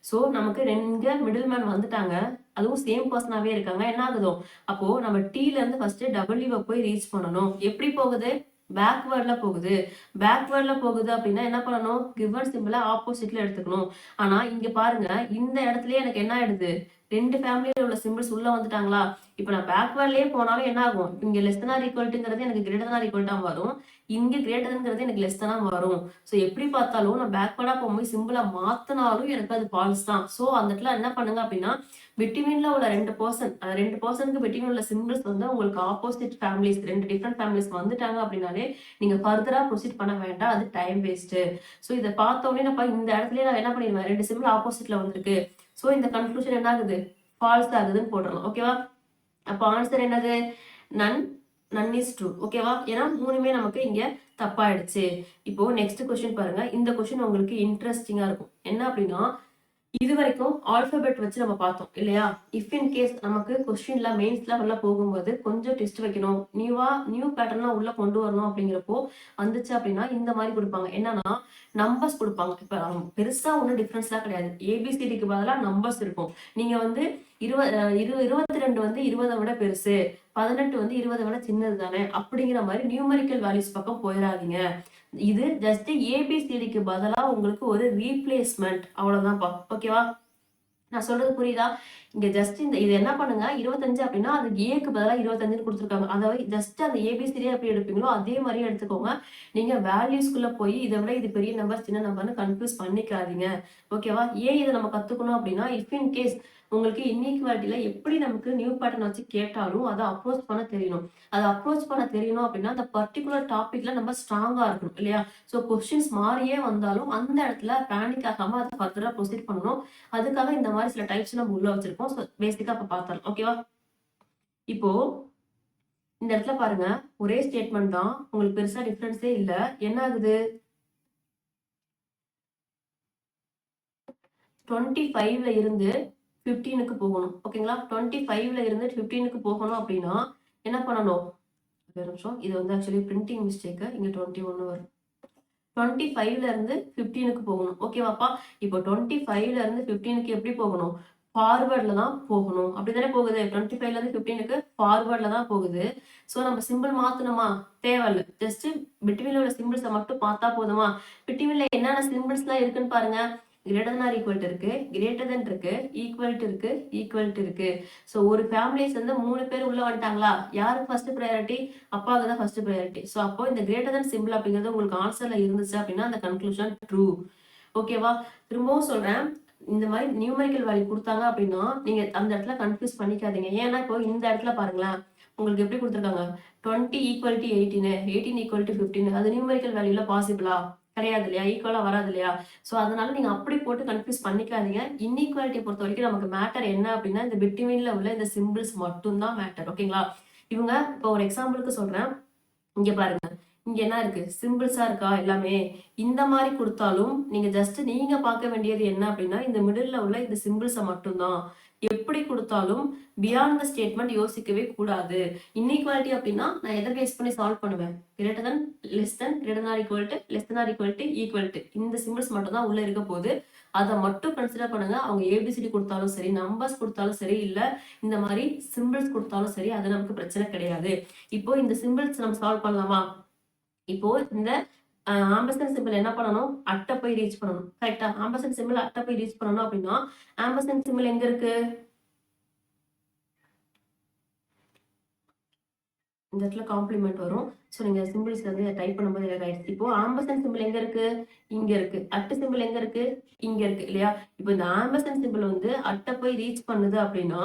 ஸோ நமக்கு ரெண்டு மிடில் மேன் வந்துட்டாங்க, அதுவும் சேம் பர்சனாவே இருக்காங்க. என்ன ஆகுதோ அப்போ நம்ம டீல இருந்து ஃபர்ஸ்ட் டபிள்யூவை போய் ரீச் பண்ணணும். எப்படி போகுது, பேக்வேர்ட்ல போகுது. பேக்வேர்ட்ல போகுது அப்படின்னா என்ன பண்ணணும், கிவன் சிம்பிளை ஆப்போசிட்ல எடுத்துக்கணும். ஆனா இங்க பாருங்க, இந்த இடத்துலயே எனக்கு என்ன ஆயிடுது, ரெண்டு ஃபேமிலியில உள்ள சிம்பிள்ஸ் உள்ள வந்துட்டாங்களா. இப்ப நான் பேக்வேர்ட்லயே போனாலும் என்ன ஆகும், இங்க less than or equal to எனக்கு greater than or equal to வரும், இங்க கிரேட்டர்ங்கிறது எனக்கு லெஸ் than வரும். ஸோ எப்படி பார்த்தாலும் நான் பேக்வேர்டா போகும்போது சிம்பிளா மாத்தினாலும் எனக்கு அது ஃபால்ஸ் தான். ஸோ அந்த இடத்துல என்ன பண்ணுங்க அப்படின்னா பிட்வீன்ல உள்ள ரெண்டு பர்சனுக்கு பிட்வீன் உள்ள சிம்பிள்ஸ் வந்து உங்களுக்கு ஆப்போசிட் ஃபேமிலிஸ், ரெண்டு டிஃப்ரெண்ட் ஃபேமிலிஸ் வந்துட்டாங்க அப்படின்னாலே நீங்க ஃபர்தரா ப்ரொசீட் பண்ண வேண்டாம், அது டைம் வேஸ்ட். ஸோ இதை பார்த்த உடனே நம்ம இந்த இடத்துல நான் என்ன பண்ணிடுவேன், ரெண்டு சிம்பிள் ஆப்போசிட்ல வந்திருக்கு. ஸோ இந்த கன்க்ளூஷன் என்ன ஆகுது, ஃபால்ஸ் ஆகுதுன்னு போட்டுடலாம். ஓகேவா. அப்போ ஆன்சர் என்னது, நன் இஸ் ட்ரூ. ஓகேவா. ஏன்னா மூணுமே நமக்கு இங்க தப்பாயிடுச்சு. இப்போ நெக்ஸ்ட் கொஸ்டின் பாருங்க. இந்த கொஸ்டின் உங்களுக்கு இன்ட்ரெஸ்டிங்கா இருக்கும். என்ன அப்படின்னா, இது வரைக்கும் ஆல்பபெட் வச்சு நம்ம பார்த்தோம் இல்லையா. இஃப் இன் கேஸ் நமக்கு கொஸ்டின்ல மெயின்ஸ்ல உள்ள போகும்போது கொஞ்சம் டெஸ்ட் வைக்கணும், நியூ பேட்டர்னா உள்ள கொண்டு வரணும் அப்படிங்கிறப்போ வந்துச்சு அப்படின்னா இந்த மாதிரி கொடுப்பாங்க. என்னன்னா நம்பர்ஸ் கொடுப்பாங்க. இப்ப பெருசா ஒன்றும் டிஃபரன்ஸ்லாம் கிடையாது. ஏபிசிடிக்கு பதிலாக நம்பர்ஸ் இருக்கும். நீங்க வந்து 22 வந்து 20 விட பெருசு, 18 வந்து 20 விட சின்னது தானே அப்படிங்கிற மாதிரி நியூமரிக்கல் வேல்யூஸ் பக்கம் போயிடாதீங்க. இது ஜஸ்ட் ஏபிசிடிக்கு பதிலா உங்களுக்கு ஒரு ரீப்ளேஸ்மெண்ட், அவ்வளவுதான்ப்பா. ஓகேவா. நான் சொல்றது புரியுதா. இங்க ஜஸ்ட் இது என்ன பண்ணுங்க, 25 அப்படின்னா அது ஏக்கு பதிலாக 25 கொடுத்துருக்காங்க. அதாவது ஜஸ்ட் அந்த ஏபிசிடி எப்படி எடுப்பீங்களோ அதே மாதிரி எடுத்துக்கோங்க. நீங்க வேல்யூஸ்குள்ள போய் இதை விட இது பெரிய நம்பர் சின்ன நம்பர்னு கன்ஃபியூஸ் பண்ணிக்காதீங்க. ஓகேவா. ஏன் இதை நம்ம கத்துக்கணும் அப்படின்னா, இஃப் இன் கேஸ் உங்களுக்கு இன்இக்வாலிட்டியில எப்படி நமக்கு நியூ பேட்டர்ன் வச்சு கேட்டாலும் அதை அப்ரோச் பண்ண தெரியணும். அதை அப்ரோச் பண்ண தெரியணும் அப்படின்னா அந்த பர்டிகுலர் டாபிக்ல நம்ம ஸ்ட்ராங்கா இருக்கணும் இல்லையா. ஸோ கொஸ்டின்ஸ் மாறியே வந்தாலும் அந்த இடத்துல பேனிக் ஆகாம அதை ஃபர்தரா ப்ரொசீட் பண்ணணும். அதுக்காக இந்த மாதிரி சில டைப்ஸ் நம்ம உள்ள வச்சிருக்கோம். ஸோ பேசிக்கா அப்ப பார்த்தோம். ஓகேவா. இப்போ இந்த இடத்துல பாருங்க, ஒரே ஸ்டேட்மெண்ட் தான், உங்களுக்கு பெருசா டிஃபரன்ஸே இல்ல. என்ன ஆகுது, 25ல இருந்து 15க்கு போகணும். ஓகேங்களா. 25ல இருந்து 15க்கு போகணும் அப்படின்னா என்ன பண்ணணும், ஒரு நிமிஷம், இது வந்து ஆக்சுவலி பிரிண்டிங் மிஸ்டேக், இங்க 21 வரும். 25ல இருந்து 15க்கு போகணும். ஓகேவாப்பா. இப்போ 25ல இருந்து 15க்கு எப்படி போகணும், ஃபார்வர்ட்ல தான் போகணும். அப்படிதானே போகுது. 25ல இருந்து 15க்கு ஃபார்வர்ட்ல தான் போகுது. ஸோ நம்ம சிம்பிள் மாத்தணுமா, தேவையில்லை. ஜஸ்ட் பிட்வீன்ல உள்ள சிம்பிள்ஸை மட்டும் பார்த்தா போதுமா. பிட்வீன்ல என்னென்ன சிம்பிள்ஸ்லாம் இருக்குன்னு பாருங்க. Greater than or equal to இருக்கு, கிரேட்டர் than இருக்கு, ஈக்குவல் டு இருக்கு, ஈக்குவல் டு இருக்கு. ஸோ ஒரு ஃபேமிலிஸ் வந்து 3 பேர் உள்ள வந்துட்டாங்களா, யாருக்கு ஃபர்ஸ்ட் ப்ரையாரிட்டி, அப்பாவுக்கு தான் ஃபர்ஸ்ட் ப்ரையாரிட்டி. ஸோ அப்போ இந்த கிரேட்டர் than சிம்பிள் அப்படிங்கிறது உங்களுக்கு ஆன்சர்ல இருந்துச்சு அப்படின்னா அந்த கன்க்ளூஷன் ட்ரூ. ஓகேவா. திரும்பவும் சொல்றேன், இந்த மாதிரி நியூமரிக்கல் வேல்யூ கொடுத்தாங்க அப்படின்னா நீங்க அந்த இடத்துல கன்ஃபியூஸ் பண்ணிக்காதீங்க. ஏன்னா இப்போ இந்த இடத்துல பாருங்களேன், உங்களுக்கு எப்படி கொடுத்துருக்காங்க, 20 ஈக்குவல் டு 18, 18 ஈக்குவல் டு 15. அது நியூமரிக்கல் வேல்யூல பாசிபிளா கிடையாது இல்லையா, ஈக்குவலா வராது இல்லையா. ஸோ அதனால நீங்க அப்படி போட்டு கன்ஃபியூஸ் பண்ணிக்காதீங்க. இன்இக்வாலிட்டியை பொறுத்த வரைக்கும் நமக்கு மேட்டர் என்ன அப்படின்னா இந்த பிட்வீன்ல உள்ள இந்த சிம்பிள்ஸ் மட்டும்தான் மேட்டர். ஓகேங்களா. இவங்க இப்போ ஒரு எக்ஸாம்பிளுக்கு சொல்றேன், இங்க பாருங்க, இங்க என்ன இருக்கு, சிம்பிள்ஸா இருக்கா எல்லாமே. இந்த மாதிரி கொடுத்தாலும் நீங்க ஜஸ்ட் நீங்க பார்க்க வேண்டியது என்ன அப்படின்னா இந்த மிடில்ல உள்ள இந்த சிம்பிள்ஸை மட்டும்தான். எப்படி கொடுத்தாலும் பியாண்ட் த ஸ்டேட்மெண்ட் யோசிக்கவே கூடாது. இன்இக்வாலிட்டி அப்படின்னா நான் எதை பேஸ் பண்ணி சால்வ் பண்ணுவேன், greater than, less than, greater than or equal to, less than or equal to, equal to, இந்த சிம்பிள்ஸ் மட்டும் தான் உள்ள இருக்க போகுது. அதை மட்டும் கன்சிடர் பண்ணுங்க. அவங்க ஏபிசிடி கொடுத்தாலும் சரி, நம்பர்ஸ் கொடுத்தாலும் சரி, இல்ல இந்த மாதிரி சிம்பிள்ஸ் கொடுத்தாலும் சரி, அது நமக்கு பிரச்சனை கிடையாது. இப்போ இந்த சிம்பிள்ஸ் நம்ம சால்வ் பண்ணலாமா. இப்போ இந்த ஆம்பர்சன் சிம்பிள் என்ன பண்ணணும், அட்டை போய் ரீச் பண்ணணும். கரெக்டா? ஆம்பர்சன் சிம்பிள் அட்டை போய் ரீச் பண்ணணும் அப்படின்னா ஆம்பர்சன் சிம்பிள் எங்க இருக்கு, இந்த இடத்துல காம்ப்ளிமெண்ட் வரும். ஸோ நீங்க சிம்பிள்ஸ் வந்து டைப் பண்ணும்போது எனக்கு ஆயிடுச்சு. இப்போ ஆம்பர்சன் சிம்பிள் எங்க இருக்கு, இங்க இருக்கு. அட்டு சிம்பிள் எங்க இருக்கு, இங்க இருக்கு இல்லையா? இப்போ இந்த ஆம்பர்சன் சிம்பிள் வந்து அட்டை போய் ரீச் பண்ணுது அப்படின்னா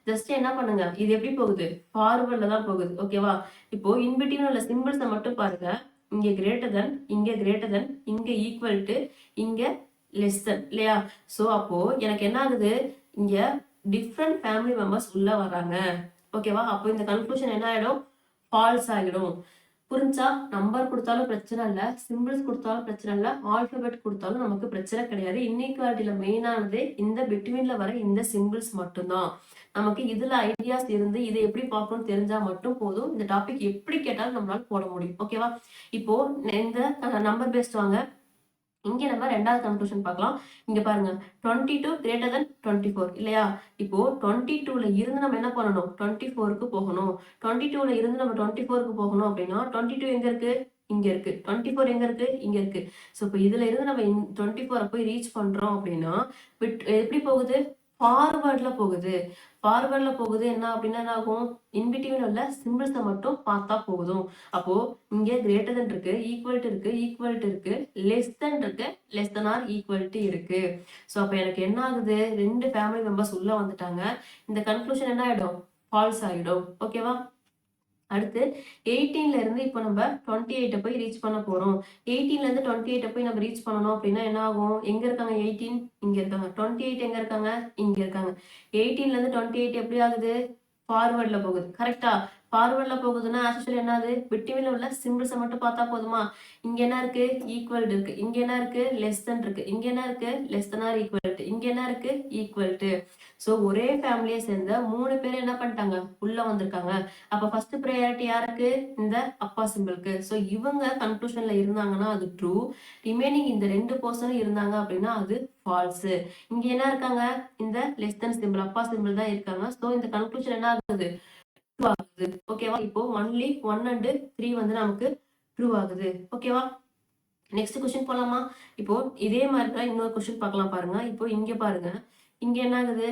ஜஸ்ட் என்ன பண்ணுங்க, இது எப்படி போகுது, ஃபார்வர்ட்ல தான் போகுது. ஓகேவா? இப்போ இன்பிட்வீன் உள்ள சிம்பிள்ஸை மட்டும் பாருங்க. இங்க கிரேட்டர் தென், இங்க கிரேட்டர் தென், இங்க ஈக்குவல் டு, இங்க லெஸ் தென் இல்லையா? ஸோ அப்போ எனக்கு என்ன ஆகுது, இங்க டிஃப்ரெண்ட் ஃபேமிலி மெம்பர்ஸ் உள்ள வராங்க. ஓகேவா? அப்போ இந்த கன்க்ளூஷன் என்ன ஆயிடும், ஃபால்ஸ் ஆகிடும். புரிஞ்சா? நம்பர் கொடுத்தாலும் பிரச்சனை இல்லை, சிம்பிள்ஸ் கொடுத்தாலும் பிரச்சனை இல்லை, ஆல்பபெட் கொடுத்தாலும் நமக்கு பிரச்சனை கிடையாது. இன்இக்வாலிட்டியில மெயினானது இந்த பிட்வீன்ல வர இந்த சிம்பிள்ஸ் மட்டும்தான். நமக்கு இதுல ஐடியாஸ் இருந்து இதை எப்படி பார்க்கணும்னு தெரிஞ்சா மட்டும் போதும். இந்த டாபிக் எப்படி கேட்டாலும் நம்மளால போட முடியும். ஓகேவா? இப்போ இந்த நம்பர் பேஸ்ட் வாங்க. இங்க நம்ம ரெண்டாவது கன்க்ளூஷன் பார்க்கலாம். இங்க பாருங்க, 22 கிரேட்டர் தென் 24 இல்லையா? இப்போ 22ல இருந்து நம்ம என்ன பண்ணணும், 24க்கு போகணும். 22ல இருந்து நம்ம 24க்கு போகணும் அப்படின்னா 22 எங்க இருக்கு, இங்க இருக்கு. 24 எங்க இருக்கு, இங்க இருக்கு. ஸோ இப்போ இதுல இருந்து நம்ம 24 போய் ரீச் பண்றோம் அப்படின்னா எப்படி போகுது, ஃபார்வர்ட்ல போகுது. ஃபார்வர்ட்ல போகுது என்ன அப்படின்னா என்ன ஆகும், இன்பிட்வீன் உள்ள சிம்பிள்ஸை மட்டும் பார்த்தா போதும். அப்போ இங்க கிரேட்டர் தென் இருக்கு, ஈக்குவல்ட்டு இருக்கு, ஈக்குவல்ட்டு இருக்கு, லெஸ் தென் இருக்கு, லெஸ் தென் ஆர் ஈக்குவல்ட்டு இருக்கு. ஸோ அப்போ எனக்கு என்ன ஆகுது, ரெண்டு ஃபேமிலி மெம்பர்ஸ் உள்ள வந்துட்டாங்க. இந்த கன்க்ளூஷன் என்ன ஆயிடும், ஃபால்ஸ் ஆகிடும். ஓகேவா? அடுத்து 18ல இருந்து இப்போ நம்ம 28 போய் ரீச் பண்ண போறோம். 18ல இருந்து 28 போய் நம்ம ரீச் பண்ணணும் அப்படின்னா என்ன ஆகும், எங்க இருக்காங்க 18, இங்க இருக்காங்க. 28 எங்க இருக்காங்க, இங்க இருக்காங்க. 18ல இருந்து 28 எப்படி ஆகுது, ஃபார்வர்ட்ல போகுது. கரெக்டா? ஃபார்வர்ட்ல போகுதுன்னா ஆக்சுவலி என்னது, பிட்வீன்ல உள்ள சிம்பிள்ஸை மட்டும் பார்த்தா போதுமா? இங்க என்ன இருக்கு, ஈக்குவல் இருக்கு. இங்க என்ன இருக்கு, லெஸ் தென் இருக்கு. இங்க என்ன இருக்கு, லெஸ் தென் ஆர் ஈக்குவல். இங்க என்ன இருக்கு, ஈக்குவல் டு. ஸோ ஒரே ஃபேமிலியை சேர்ந்த 3 பேர் என்ன பண்ணிட்டாங்க, உள்ள வந்திருக்காங்க. அப்ப ஃபர்ஸ்ட் ப்ரையாரிட்டி யாருக்கு, இந்த அப்பா சிம்பிளுக்கு. ஸோ இவங்க கன்க்ளூஷன்ல இருந்தாங்கன்னா அது ட்ரூ. ரிமைனிங் இந்த 2 பர்சனும் இருந்தாங்க அப்படின்னா அது ஃபால்ஸ். இங்க என்ன இருக்காங்க, இந்த லெஸ் தென் சிம்பிள் அப்பா சிம்பிள் தான் இருக்காங்க. ஸோ இந்த கன்க்ளூஷன் என்ன ஆகுது, ட்ரூ ஆகுது. ஓகேவா? இப்போ ஒன்லி 1 and 3 வந்து நமக்கு ட்ரூ ஆகுது. ஓகேவா? நெக்ஸ்ட் கொஸ்டின் போலாமா? இப்போ இதே மாதிரி தான் இன்னொரு கொஸ்டின் பார்க்கலாம் பாருங்க. இப்போ இங்க பாருங்க, இங்க என்ன ஆகுது,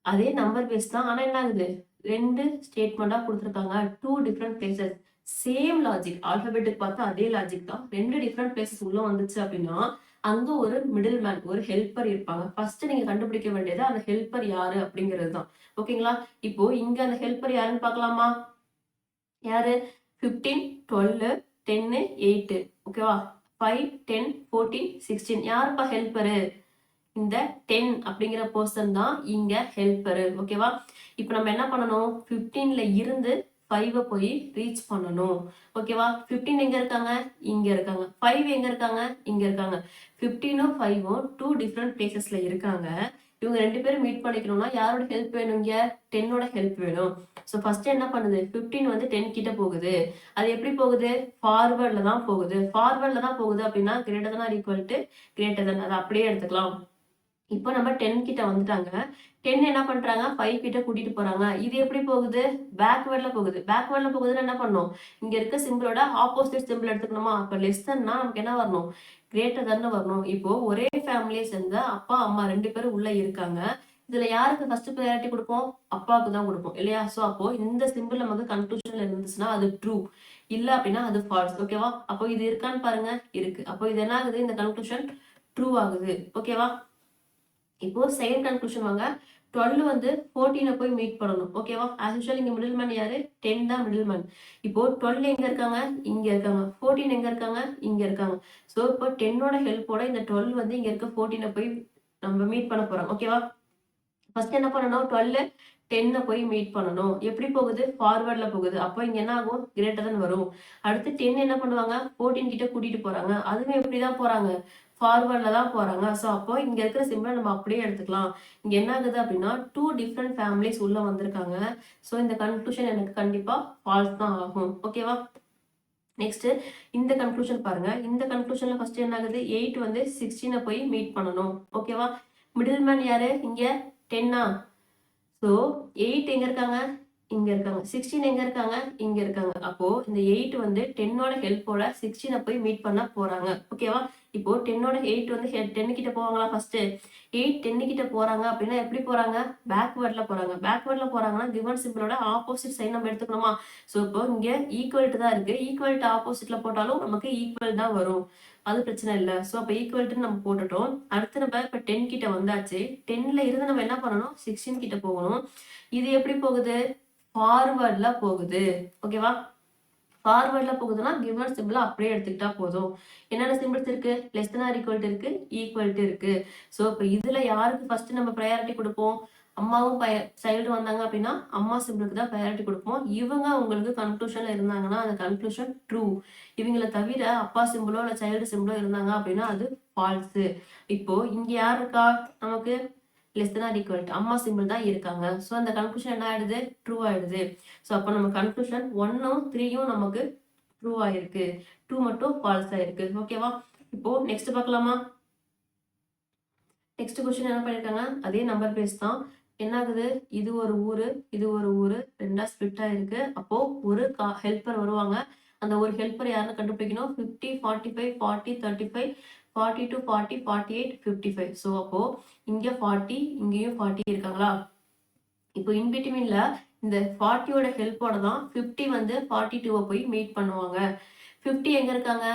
அதே நம்பர் பேஸ் தான். ஆனா என்ன ஆகுது, 2 ஸ்டேட்மெண்டா கொடுத்துருக்காங்க, 2 டிஃப்ரெண்ட் பிளேசஸ். சேம் லாஜிக், ஆல்பபெட்டுக்கு பார்த்தா அதே லாஜிக் தான். 2 டிஃப்ரெண்ட் பிளேசஸ் உள்ள வந்துச்சு அப்படின்னா அங்க ஒரு மிடில் மேன், ஒரு ஹெல்ப்பர் இருப்பாங்க. ஃபர்ஸ்ட் நீங்க கண்டுபிடிக்க வேண்டியது அந்த ஹெல்ப்பர் யாரு அப்படிங்கிறது தான். ஓகேங்களா? இப்போ இங்க அந்த ஹெல்ப்பர் யாருன்னு பார்க்கலாமா? யாரு, 15, 12, 10, 8. ஓகேவா? 5, 10, 14, 16. யாருப்பா ஹெல்ப்பரு, இந்த 10 அப்படிங்கிற பர்சன் தான் இங்க ஹெல்ப்பரு. ஓகேவா? இப்போ நம்ம என்ன பண்ணணும், 15ல இருந்து 5 போய் ரீச் பண்ணணும். ஓகேவா? 15 எங்க இருக்காங்க, இங்க இருக்காங்க. 5 எங்க இருக்காங்க, இங்க இருக்காங்க. 15ம் 5ம் 2 டிஃப்ரெண்ட் பிளேசஸ்ல இருக்காங்க. இவங்க 2 பேரும் மீட் பண்ணிக்கணும்னா யாரோட ஹெல்ப் வேணும், இங்க 10ஓட ஹெல்ப் வேணும். ஸோ ஃபர்ஸ்ட் என்ன பண்ணுது, 15 வந்து 10 கிட்ட போகுது. அது எப்படி போகுது, ஃபார்வர்ட்ல தான் போகுது. ஃபார்வர்ட்ல தான் போகுது அப்படின்னா greater than or equal to greater than, அதை அப்படியே எடுத்துக்கலாம். இப்போ நம்ம 10 கிட்ட வந்துட்டாங்க. 10 என்ன பண்றாங்க, 5 கிட்ட கூட்டிட்டு போறாங்க. இது எப்படி போகுது, பேக்வேர்ட்ல போகுது. பேக்வேர்ட்ல போகுதுன்னு என்ன பண்ணும், இங்க இருக்க சிம்பிளோட ஆப்போசிட் சிம்பிள் எடுத்துக்கணுமா? அப்ப லெஸ் தன்னா நமக்கு என்ன வரணும், கிரேட்டர் தன் வரணும். இப்போ ஒரே ஃபேமிலியை சேர்ந்த அப்பா அம்மா 2 பேரும் உள்ள இருக்காங்க. இதுல யாருக்கு ஃபர்ஸ்ட் ப்ரையாரிட்டி கொடுப்போம், அப்பாவுக்கு தான் கொடுப்போம் இல்லையா? சோ அப்போ இந்த சிம்பிள் நமக்கு கன்க்ளூஷன்ல இருந்துச்சுன்னா அது ட்ரூ, இல்ல அப்படின்னா அது ஃபால்ஸ். ஓகேவா? அப்போ இது இருக்கான்னு பாருங்க, இருக்கு. அப்போ இது என்ன ஆகுது, இந்த கன்க்ளூஷன் ட்ரூ ஆகுது. ஓகேவா? இப்போ செகண்ட் கன்க்ளூஷன் வாங்க. 12 வந்து 14 போய் மீட் பண்ணணும். ஓகேவா? ஆஸ் யூஷுவல் இங்க மிடில் மேன் யாரு, 10 தான் மிடில் மேன். இப்போ 12 எங்க இருக்காங்க, இங்க இருக்காங்க. 14 எங்க இருக்காங்க, இங்க இருக்காங்க. சோ இப்போ 10ஓட ஹெல்ப்போட இந்த 12 வந்து இங்க இருக்க 14 போய் நம்ம மீட் பண்ண போறோம். ஓகேவா? ஃபர்ஸ்ட் என்ன பண்ணணும், 12 10 போய் மீட் பண்ணணும். எப்படி போகுது, ஃபார்வர்ட்ல போகுது. அப்போ இங்க என்ன ஆகும், கிரேட்டர் தன் வரும். அடுத்து 10 என்ன பண்ணுவாங்க, 14 கிட்ட கூட்டிட்டு போறாங்க. அதுவும் எப்படிதான் போறாங்க, ஃபார்வர்ட்ல தான் போறாங்க. ஸோ அப்போ இங்க இருக்கிற சிம்பிளை நம்ம அப்படியே எடுத்துக்கலாம். இங்க என்ன ஆகுது அப்படின்னா 2 டிஃப்ரெண்ட் ஃபேமிலிஸ் உள்ள வந்திருக்காங்க. ஸோ இந்த கன்க்ளூஷன் எனக்கு கண்டிப்பா ஃபால்ஸ் தான் ஆகும். ஓகேவா? நெக்ஸ்ட் இந்த கன்க்ளூஷன் பாருங்க. இந்த கன்க்ளூஷன்ல ஃபர்ஸ்ட் என்ன ஆகுது, 8 வந்து 16 போய் மீட் பண்ணணும். ஓகேவா? மிடில் மேன் யாரு, இங்க 10ஆ? ஸோ 8 எங்க இருக்காங்க, இங்க இருக்காங்க. 16 எங்க இருக்காங்க? இங்க இருக்காங்க. அப்போ இந்த 8 வந்து 10ஓட ஹெல்ப்போட 16 போய் மீட் பண்ண போறாங்க. ஓகேவா? இப்போ 10ஓட 8 வந்து 10 கிட்ட போவாங்களா ஃபர்ஸ்ட்? 8 10 கிட்ட போறாங்க அப்படின்னா எப்படி போறாங்க? பேக்வேர்ட்ல போறாங்க. பேக்வேர்ட்ல போறாங்கன்னா கிவன் சிம்பிளோட ஆப்போசிட் சைன் நம்ம எடுத்துக்கணுமா? ஸோ இப்போ இங்க ஈக்குவல்ட்டு தான் இருக்கு. ஈக்குவல்ட்டு ஆப்போசிட்ல போட்டாலும் நமக்கு ஈக்குவல் தான் வரும். அது பிரச்சனை இல்ல. ஸோ அப்ப ஈக்குவல்ட்டுன்னு நம்ம போட்டுட்டோம். அடுத்து நம்ம இப்ப 10 கிட்ட வந்தாச்சு. 10ல இருந்து நம்ம என்ன பண்ணணும்? 16 கிட்ட போகணும். இது எப்படி போகுது? ஃபார்வர்ட்ல போகுது. ஓகேவா? ஃபார்வர்ட்ல போகுதுன்னா கிவன் சிம்பிள் அப்படியே எடுத்துக்கிட்டா போதும். என்னென்ன சிம்பிள்ஸ் இருக்கு? Less than or equal to இருக்கு, ஈக்குவல் டு இருக்கு. ஸோ இப்போ இதுல யாருக்கு ஃபர்ஸ்ட் நம்ம ப்ரையாரிட்டி கொடுப்போம்? அம்மாவும் சைல்டு வந்தாங்க அப்படின்னா அம்மா சிம்பிளுக்கு தான் ப்ரையாரிட்டி கொடுப்போம். இவங்க உங்களுக்கு கன்க்ளூஷன்ல இருந்தாங்கன்னா அந்த கன்க்ளூஷன் ட்ரூ. இவங்களை தவிர அப்பா சிம்பிளோ இல்லை சைல்டு சிம்பிளோ இருந்தாங்க அப்படின்னா அது ஃபால்ஸு. இப்போ இங்க யார் இருக்கா? நமக்கு less than or equal to அம்மா சிம்பிள் தான் இருக்காங்க. ஸோ அந்த கன்க்ளூஷன் என்ன ஆயிடுது? ட்ரூ ஆயிடுது. ஸோ அப்போ நம்ம கன்க்ளூஷன் 1ம் 3யும் நமக்கு ட்ரூ ஆயிருக்கு, 2 மட்டும் ஃபால்ஸ் ஆயிருக்கு. ஓகேவா? இப்போ நெக்ஸ்ட் பார்க்கலாமா? நெக்ஸ்ட் கொஸ்டின் என்ன பண்ணிருக்காங்க? அதே நம்பர் பேஸ் தான். என்ன ஆகுது? இது ஒரு ஊரு, இது ஒரு ஊரு, ரெண்டா ஸ்பிளிட் ஆயிருக்கு. அப்போ ஒரு ஹெல்ப்பர் வருவாங்க. அந்த ஒரு ஹெல்ப்பர் யாருன்னு கண்டுபிடிக்கணும். 50 45 40 35 42 40 48 55. ஸோ அப்போ இங்க 40, இங்கேயும் 40 இருக்காங்களா? இப்போ இன்பிட்வீன்ல இந்த 40யோட ஹெல்ப்போட தான் 50 வந்து 42 போய் மீட் பண்ணுவாங்க. 50 எங்க இருக்காங்க?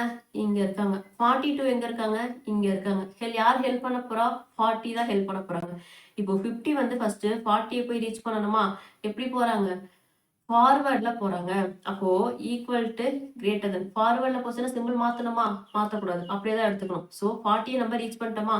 இங்க இருக்காங்க. 42 எங்க இருக்காங்க? இங்க இருக்காங்க. யார் ஹெல்ப் பண்ண போறா? 40 தான் ஹெல்ப் பண்ண போறாங்க. இப்போ 50 வந்து ஃபர்ஸ்ட் 40 போய் ரீச் பண்ணணுமா? எப்படி போறாங்க? ஃபார்வர்ட்ல போறாங்க. அப்போ ஈக்குவல் டு கிரேட்டர் தென். ஃபார்வர்ட்ல போச்சுன்னா சிம்பிள் மாத்தணுமா? மாத்தக்கூடாது. அப்படியே தான் எடுத்துக்கணும். ஸோ 40 நம்ம ரீச் பண்ணிட்டோமா?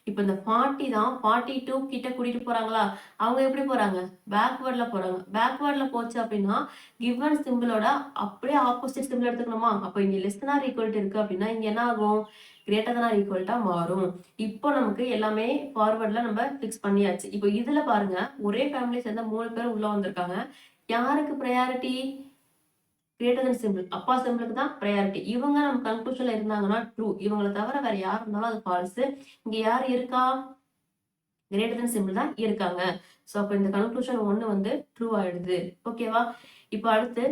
இப்போ இந்த 40 தான் 42 கிட்ட கூட்டிட்டு போறாங்களா? அவங்க எப்படி போறாங்க? பேக்வேர்ட்ல போறாங்க. பேக்வேர்ட்ல போச்சு அப்படின்னா கிவன் சிம்பிளோட அப்படியே ஆப்போசிட் சிம்பிள் எடுத்துக்கணுமா? அப்போ இங்க லெஸ் தென் ஆர் ஈக்குவல் இருக்கு அப்படின்னா இங்க என்ன ஆகும்? கிரேட்டர் தென் ஆர் ஈக்குவல்ட்டா மாறும். இப்போ நமக்கு எல்லாமே ஃபார்வர்ட்ல நம்ம ஃபிக்ஸ் பண்ணியாச்சு. இப்போ இதுல பாருங்க, ஒரே ஃபேமிலி சேர்ந்த 3 பேர் உள்ள வந்திருக்காங்க. யாருக்கு ப்ரையாரிட்டி? Greater than simple. அப்பா சிம்பிளுக்கு தான் ப்ரையாரிட்டி. இவங்க நம்ம கன்க்ளூஷன்ல இருந்தாங்கன்னா ட்ரூ. இவங்களை தவிர வேற யார் இருந்தாலும் அது ஃபால்ஸ். இங்க யார் இருக்கா? கிரேட்டர் தென் சிம்பிள் தான் இருக்காங்க. ஸோ அப்போ இந்த கன்க்ளூஷன் 1 வந்து ட்ரூ ஆயிடுது. ஓகேவா? இப்போ அடுத்து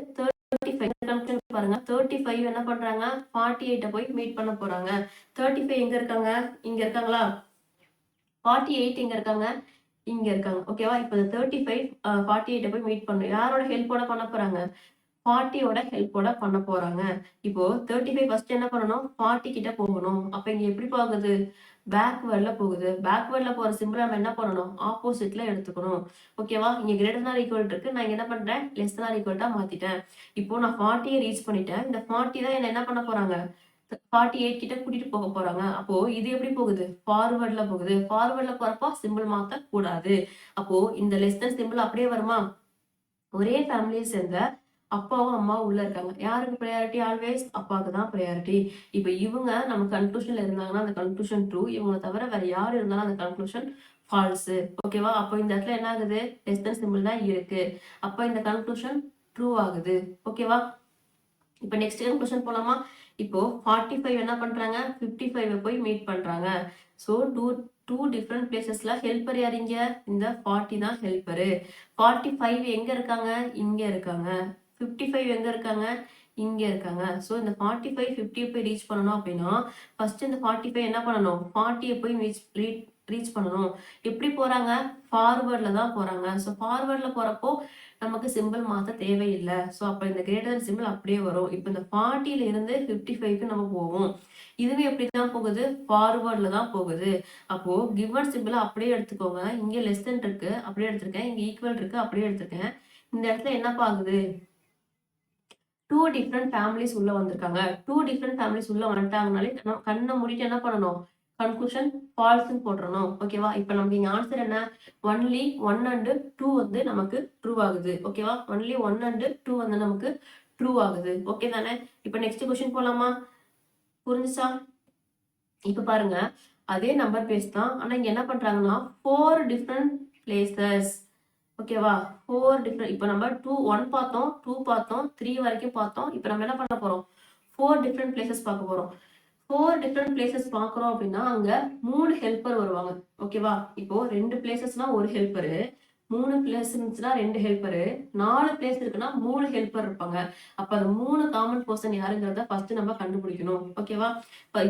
35 கன்க்ளூஷன் பாருங்க. 35 என்ன பண்றாங்க? 48 போய் மீட் பண்ண போறாங்க. 35 எங்க இருக்காங்க? இங்க இருக்காங்களா? 48 எங்க இருக்காங்க? இங்க இருக்காங்க. ஓகேவா? இப்போ இந்த 35 48 போய் மீட் பண்ணும். யாரோட ஹெல்ப்போட பண்ண போறாங்க? 40யோட ஹெல்ப்போட பண்ண போறாங்க. இப்போ 35 ஃபர்ஸ்ட் என்ன பண்ணணும்? 40 கிட்ட போகணும். அப்ப இங்க எப்படி போகுது? பேக்வேர்ட்ல போகுது. பேக்வேர்ட்ல போற சிம்பிள் நம்ம என்ன பண்ணணும்? ஆப்போசிட்ல எடுத்துக்கணும். ஓகேவா? இங்க கிரேட்டர் தென் ஈக்குவல் இருக்கு. நான் என்ன பண்றேன்? லெஸ் தென் ஈக்குவல்ட்டா மாத்திட்டேன். இப்போ நான் 40 ரீச் பண்ணிட்டேன். இந்த 40 தான் என்ன பண்ண போறாங்க? 48 கிட்ட கூட்டிட்டு போக போறாங்க. அப்போ இது எப்படி போகுது? ஃபார்வர்ட்ல போகுது. ஃபார்வர்ட்ல போறப்போ சிம்பிள் மாத்த கூடாது. அப்போ இந்த லெஸ் தென் சிம்பிள் அப்படியே வருமா? ஒரே ஃபேமிலியை சேர்ந்த அப்பாவும் அம்மாவும் உள்ள இருக்காங்க. யாருக்கு ப்ரையாரிட்டி? ஆல்வேஸ் அப்பாவுக்கு தான் ப்ரையாரிட்டி. இப்போ இவங்க நம்ம கன்க்ளூஷன்ல இருந்தாங்கன்னா அந்த கன்க்ளூஷன் ட்ரூ. இவங்களை தவிர வேற யார் இருந்தாலும் அந்த கன்க்ளூஷன் ஃபால்ஸு. ஓகேவா? அப்போ இந்த இடத்துல என்ன ஆகுது? லெஸ் தென் சிம்பிள் தான் இருக்கு. அப்போ இந்த கன்க்ளூஷன் ட்ரூ ஆகுது. ஓகேவா? இப்போ நெக்ஸ்ட் கன்க்ளூஷன் போலாமா? இப்போ 45 என்ன பண்றாங்க? 55 போய் மீட் பண்றாங்க. ஸோ டூ டிஃப்ரெண்ட் பிளேசஸ்ல ஹெல்ப்பர் யார் இங்க? இந்த 40 தான் ஹெல்ப்பரு. 45 எங்க இருக்காங்க? இங்க இருக்காங்க. 55 எங்க இருக்காங்க? இங்க இருக்காங்க. ஸோ இந்த 45 50 போய் ரீச் பண்ணணும் அப்படின்னா ஃபர்ஸ்ட் இந்த 45 என்ன பண்ணணும்? 40 போய் ரீச் பண்ணணும். எப்படி போறாங்க? ஃபார்வர்ட்ல தான் போறாங்க. ஸோ ஃபார்வர்ட்ல போறப்போ நமக்கு சிம்பிள் மாத்த தேவையில்லை. ஸோ அப்போ இந்த கிரேட்டர் சிம்பிள் அப்படியே வரும். இப்போ இந்த 40ல இருந்து 55க்கு நம்ம போவோம். இதுவே எப்படி தான் போகுது? ஃபார்வர்ட்ல தான் போகுது. அப்போ கிவன் சிம்பிள் அப்படியே எடுத்துக்கோங்க. இங்க லெஸ் தென் இருக்கு, அப்படியே எடுத்திருக்கேன். இங்க ஈக்குவல் இருக்கு, அப்படியே எடுத்திருக்கேன். இந்த இடத்துல என்னப்பா ஆகுது? 2 டிஃப்ரெண்ட் ஃபேமிலிஸ் உள்ள வந்திருக்காங்க. 2 டிஃப்ரெண்ட் ஃபேமிலிஸ் உள்ள வந்துட்டாங்கனாலே கண்ணை மூடிட்டு என்ன பண்ணணும்? கன்க்ளூஷன் ஃபால்ஸ்ன்னு போட்டுறணும். ஓகேவா? இப்போ நமக்கு இங்க ஆன்சர் என்ன? ஒன்லி 1 அண்ட் 2 வந்து நமக்கு ட்ரூ ஆகுது. ஓகேவா? ஒன்லி 1 அண்ட் 2 வந்து நமக்கு ட்ரூ ஆகுது. ஓகே தானே? இப்போ நெக்ஸ்ட் கொஸ்டின் போலாமா? புரிஞ்சுச்சா? இப்ப பாருங்க, அதே நம்பர் பேஸ் தான். ஆனா இங்க என்ன பண்றாங்கன்னா 4 டிஃப்ரெண்ட் பிளேசஸ். ஓகேவா? 4 டிஃப்ரெண்ட். இப்போ நம்ம 1 பார்த்தோம், 2 பார்த்தோம், 3 வரைக்கும் பார்த்தோம். இப்போ நம்ம என்ன பண்ண போறோம்? 4 டிஃப்ரெண்ட் பிளேசஸ் பார்க்க போறோம். 4 டிஃப்ரெண்ட் பிளேசஸ் பார்க்குறோம் அப்படின்னா அங்க 3 ஹெல்ப்பர் வருவாங்க. ஓகேவா? இப்போ 2 பிளேசஸ்னா ஒரு ஹெல்ப்பரு, 3 பிளேஸ் இருந்துச்சுன்னா 2 ஹெல்ப்பரு, 4 பிளேஸ் இருக்குன்னா 3 ஹெல்ப்பர் இருப்பாங்க. அப்ப அந்த 3 காமன் பர்சன் யாருங்கிறத ஃபர்ஸ்ட் நம்ம கண்டுபிடிக்கணும். ஓகேவா?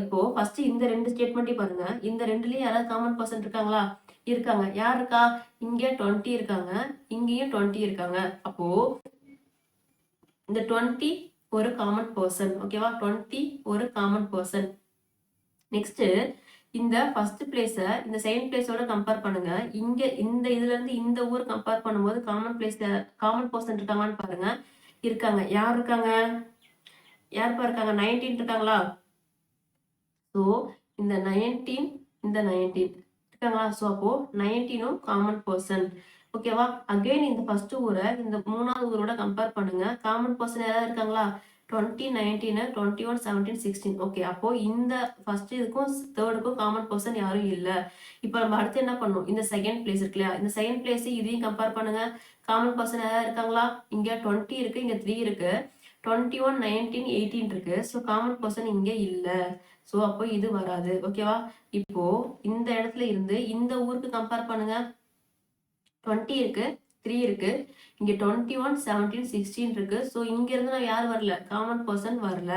இப்போ ஃபர்ஸ்ட் இந்த 2 ஸ்டேட்மெண்ட்டையும் பாருங்க. இந்த 2லயும் யாராவது காமன் பர்சன் இருக்காங்களா? இருக்காங்க. யார் இருக்கா? இங்க 20 இருக்காங்க, இங்கேயும் 20 இருக்காங்க. அப்போ இந்த 20 ஒரு காமன் பர்சன். ஓகேவா? 20 ஒரு காமன் பர்சன். நெக்ஸ்ட் இந்த ஃபர்ஸ்ட் பிளேஸ இந்த செகண்ட் பிளேஸோட கம்பேர் பண்ணுங்க. இங்க இந்த இதுல இருந்து இந்த ஊர் கம்பேர் பண்ணும்போது காமன் பர்சன் இருக்காங்களான்னு பாருங்க. இருக்காங்க. யார் இருக்காங்க? யாருப்பா இருக்காங்க? 19 இருக்காங்களா? ஸோ இந்த 19 இந்த 19 இருக்காங்களா? ஸோ அப்போ 19ம் காமன் பர்சன். ஓகேவா? அகைன் இந்த ஃபர்ஸ்ட் ஊரை இந்த 3வது ஊரோட கம்பேர் பண்ணுங்க. காமன் பர்சன் யாராவது இருக்காங்களா? 20, 19, 21, 17, 16. ஓகே, அப்போ இந்த ஃபர்ஸ்ட் இதுக்கும் தேர்டுக்கும் காமன் பர்சன் யாரும் இல்ல. இப்போ நம்ம அடுத்து என்ன பண்ணணும்? இந்த செகண்ட் பிளேஸ் இருக்கு இல்லையா? இந்த செகண்ட் பிளேஸ் இதையும் கம்பேர் பண்ணுங்க. காமன் பர்சன் யாராவது இருக்காங்களா? இங்க 20 இருக்கு, இங்க 3 இருக்கு, 21, 19, 18 இருக்கு. ஸோ காமன் பர்சன் இங்க இல்ல. ஸோ அப்போ இது வராது. ஓகேவா? இப்போ இந்த இடத்துல இருந்து இந்த ஊருக்கு கம்பேர் பண்ணுங்க. 20 இருக்கு, 3 இருக்கு, இங்க 21, 17, 16 இருக்கு. ஸோ இங்க இருந்து நான் யார் வரல? காமன் பர்சன் வரல.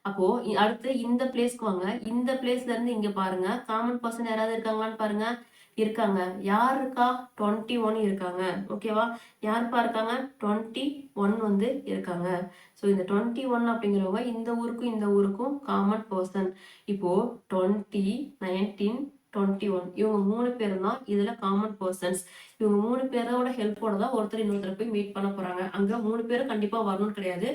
அப்போ அடுத்து இந்த பிளேஸ்க்கு வாங்க. இந்த பிளேஸ்ல இருந்து இங்க பாருங்க. காமன் பர்சன் யாராவது இருக்காங்களான்னு பாருங்க. இருக்காங்க. யார் இருக்கா? 21 இருக்காங்க. ஓகேவா? யாருப்பா இருக்காங்க? 21 வந்து இருக்காங்க. ஸோ இந்த 21 அப்படிங்கிறவங்க இந்த ஊருக்கும் காமன் பர்சன். இப்போ 20, 19, 21 இவங்க 3 பேரும் தான் இதுல காமன் பர்சன்ஸ். இவங்க 3 பேரோட ஹெல்ப்போட தான் ஒருத்தர் இன்னொருத்தர் போய் மீட் பண்ண போறாங்க. அங்க 3 பேரும் கண்டிப்பா வரணும்னு கிடையாது.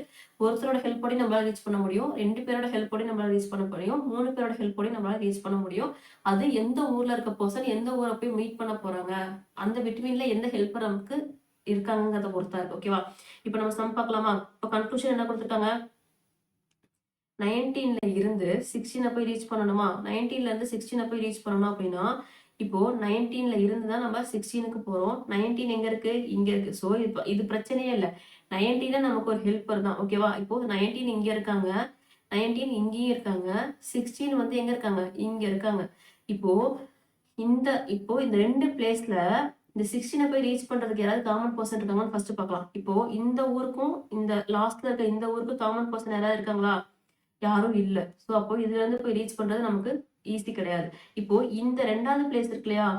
ஒருத்தரோட ஹெல்ப்போடய நம்மளால ரீச் பண்ண முடியும், 2 பேரோட ஹெல்ப்போடய நம்மளால ரீச் பண்ண முடியும், 3 பேரோட ஹெல்ப்போடய நம்மளால ரீச் பண்ண முடியும். அது எந்த ஊர்ல இருக்க பர்சன் எந்த ஊரை போய் மீட் பண்ண போறாங்க, அந்த பிட்வீன்ல எந்த ஹெல்ப்பர் நமக்கு இருக்காங்கிறத பொறுத்தா இருக்கு. ஓகேவா? இப்போ நம்ம சம் பார்க்கலாமா? இப்போ கன்க்ளூஷன் என்ன கொடுத்துருக்காங்க? 19ல இருந்து 16 போய் ரீச் பண்ணணுமா? 19ல இருந்து 16 போய் ரீச் பண்ணணும் அப்படின்னா இப்போ 19ல இருந்து தான் நம்ம 16க்கு போறோம். 19 எங்க இருக்கு? இங்க இருக்கு. ஸோ இது பிரச்சனையே இல்லை. 19ல நமக்கு ஒரு ஹெல்ப்பர் தான். ஓகேவா? இப்போ 19 இங்க இருக்காங்க, 19 இங்கேயும் இருக்காங்க, 16 வந்து எங்க இருக்காங்க? இங்க இருக்காங்க. இப்போ இந்த 2 பிளேஸ்ல இந்த 16 போய் ரீச் பண்றதுக்கு யாராவது காமன் பர்சன் இருக்காங்கன்னு ஃபர்ஸ்ட் பார்க்கலாம். இப்போ இந்த ஊருக்கும் இந்த லாஸ்ட்ல இருக்க இந்த ஊருக்கும் காமன் பர்சன் யாராவது இருக்காங்களா? யாரும் இல்ல. ஸோ அப்போ இதுல இருந்து போய் ரீச் பண்றது நமக்கு ஈஸி கிடையாது. இப்போ இந்த 2வது பிளேஸ் இருக்கு இல்லையா?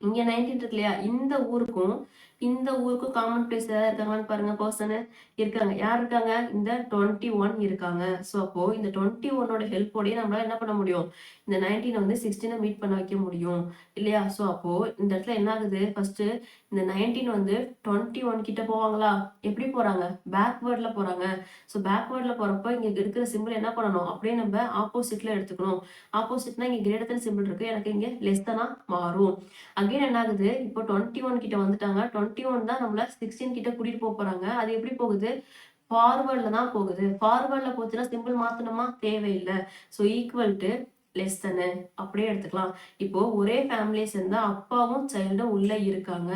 இங்க 19 இருக்கு இல்லையா? இந்த ஊருக்கும் காமன் பிளேஸ் ஏதாவது இருக்காங்கன்னு பாருங்க. பர்சன் இருக்காங்க. யார் இருக்காங்க? இந்த 21 இருக்காங்க. ஸோ அப்போ இந்த 21ஓட ஹெல்ப்போடய நம்மளால என்ன பண்ண முடியும்? இந்த 19 வந்து 16 மீட் பண்ண வைக்க முடியும் இல்லையா? ஸோ அப்போ இந்த இடத்துல என்ன ஆகுது? ஃபர்ஸ்ட் இந்த 19 வந்து 21 கிட்ட போவாங்களா? எப்படி போறாங்க? பேக்வேர்ட்ல போறாங்க. ஸோ பேக்வேர்ட்ல போறப்ப இங்க இருக்கிற சிம்பிள் என்ன பண்ணணும்? அப்படியே நம்ம ஆப்போசிட்ல எடுத்துக்கணும். ஆப்போசிட்னா இங்க கிரேட்டர் தென் சிம்பிள் இருக்கு, எனக்கு இங்க லெஸ் தானா மாறும். அகைன் என்ன ஆகுது? இப்போ 21 கிட்ட வந்துட்டாங்க. 21 தான் நம்மள 16 கிட்ட கூட்டிட்டு போறாங்க. அது எப்படி போகுது? ஃபார்வர்ட்ல தான் போகுது. ஃபார்வர்ட்ல போச்சுன்னா சிம்பிள் மாத்தணுமா? தேவையில்லை. ஸோ ஈக்குவல் டு லெஸ் தானு அப்படியே எடுத்துக்கலாம். இப்போ ஒரே ஃபேமிலியை சேர்ந்தா அப்பாவும் சைல்டும் உள்ள இருக்காங்க.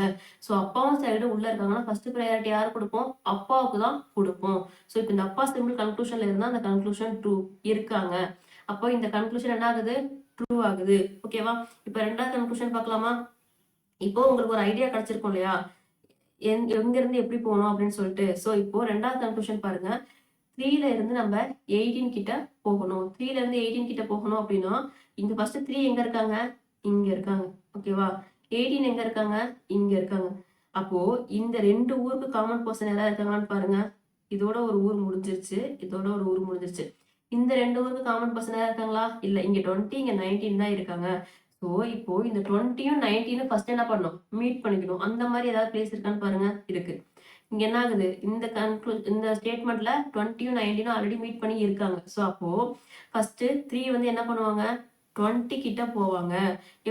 ஸோ அப்பாவும் சைல்டும் உள்ள இருக்காங்கன்னா ஃபர்ஸ்ட் ப்ரையாரிட்டி யாரு கொடுப்போம்? அப்பாவுக்கு தான் கொடுப்போம். ஸோ இப்போ இந்த அப்பா சிம்பிள் கன்க்ளூஷன்ல இருந்தா அந்த கன்க்ளூஷன் ட்ரூ இருக்காங்க. அப்போ இந்த கன்க்ளூஷன் என்ன ஆகுது? ட்ரூ ஆகுது. ஓகேவா? இப்போ 2வது கன்க்ளூஷன் பார்க்கலாமா? இப்போ உங்களுக்கு ஒரு ஐடியா கிடைச்சிருக்கும் இல்லையா? எங்க இருந்து எப்படி போகணும் அப்படின்னு சொல்லிட்டு. ஸோ இப்போ 2வது கன்க்ளூஷன் பாருங்க. 3ல இருந்து நம்ம 18 கிட்ட போகணும். 3ல இருந்து 18 கிட்ட போகணும் அப்படின்னா இங்க ஃபர்ஸ்ட் 3 எங்க இருக்காங்க? இங்க இருக்காங்க. ஓகேவா? 18 எங்க இருக்காங்க? இங்க இருக்காங்க. அப்போ இந்த 2 ஊருக்கு காமன் பர்சன் யாராவது இருக்காங்கன்னு பாருங்க. இதோட ஒரு ஊர் முடிஞ்சிருச்சு, இதோட ஒரு ஊர் முடிஞ்சிருச்சு. இந்த 2 ஊருக்கு காமன் பர்சன் யாராவது இருக்காங்களா? இல்ல. இங்க 20, இங்க 19 தான் இருக்காங்க. ஸோ இப்போ இந்த 20யும் 19ம் ஃபர்ஸ்ட் என்ன பண்ணணும்? மீட் பண்ணிக்கணும். அந்த மாதிரி ஏதாவது பிளேஸ் இருக்கான்னு பாருங்க. இருக்கு. இங்க என்ன ஆகுது? இந்த ஸ்டேட்மெண்ட்ல 20யும் 19ம் ஆல்ரெடி மீட் பண்ணி இருக்காங்க. ஸோ அப்போ ஃபர்ஸ்ட் 3 வந்து என்ன பண்ணுவாங்க? 20 கிட்ட போவாங்க.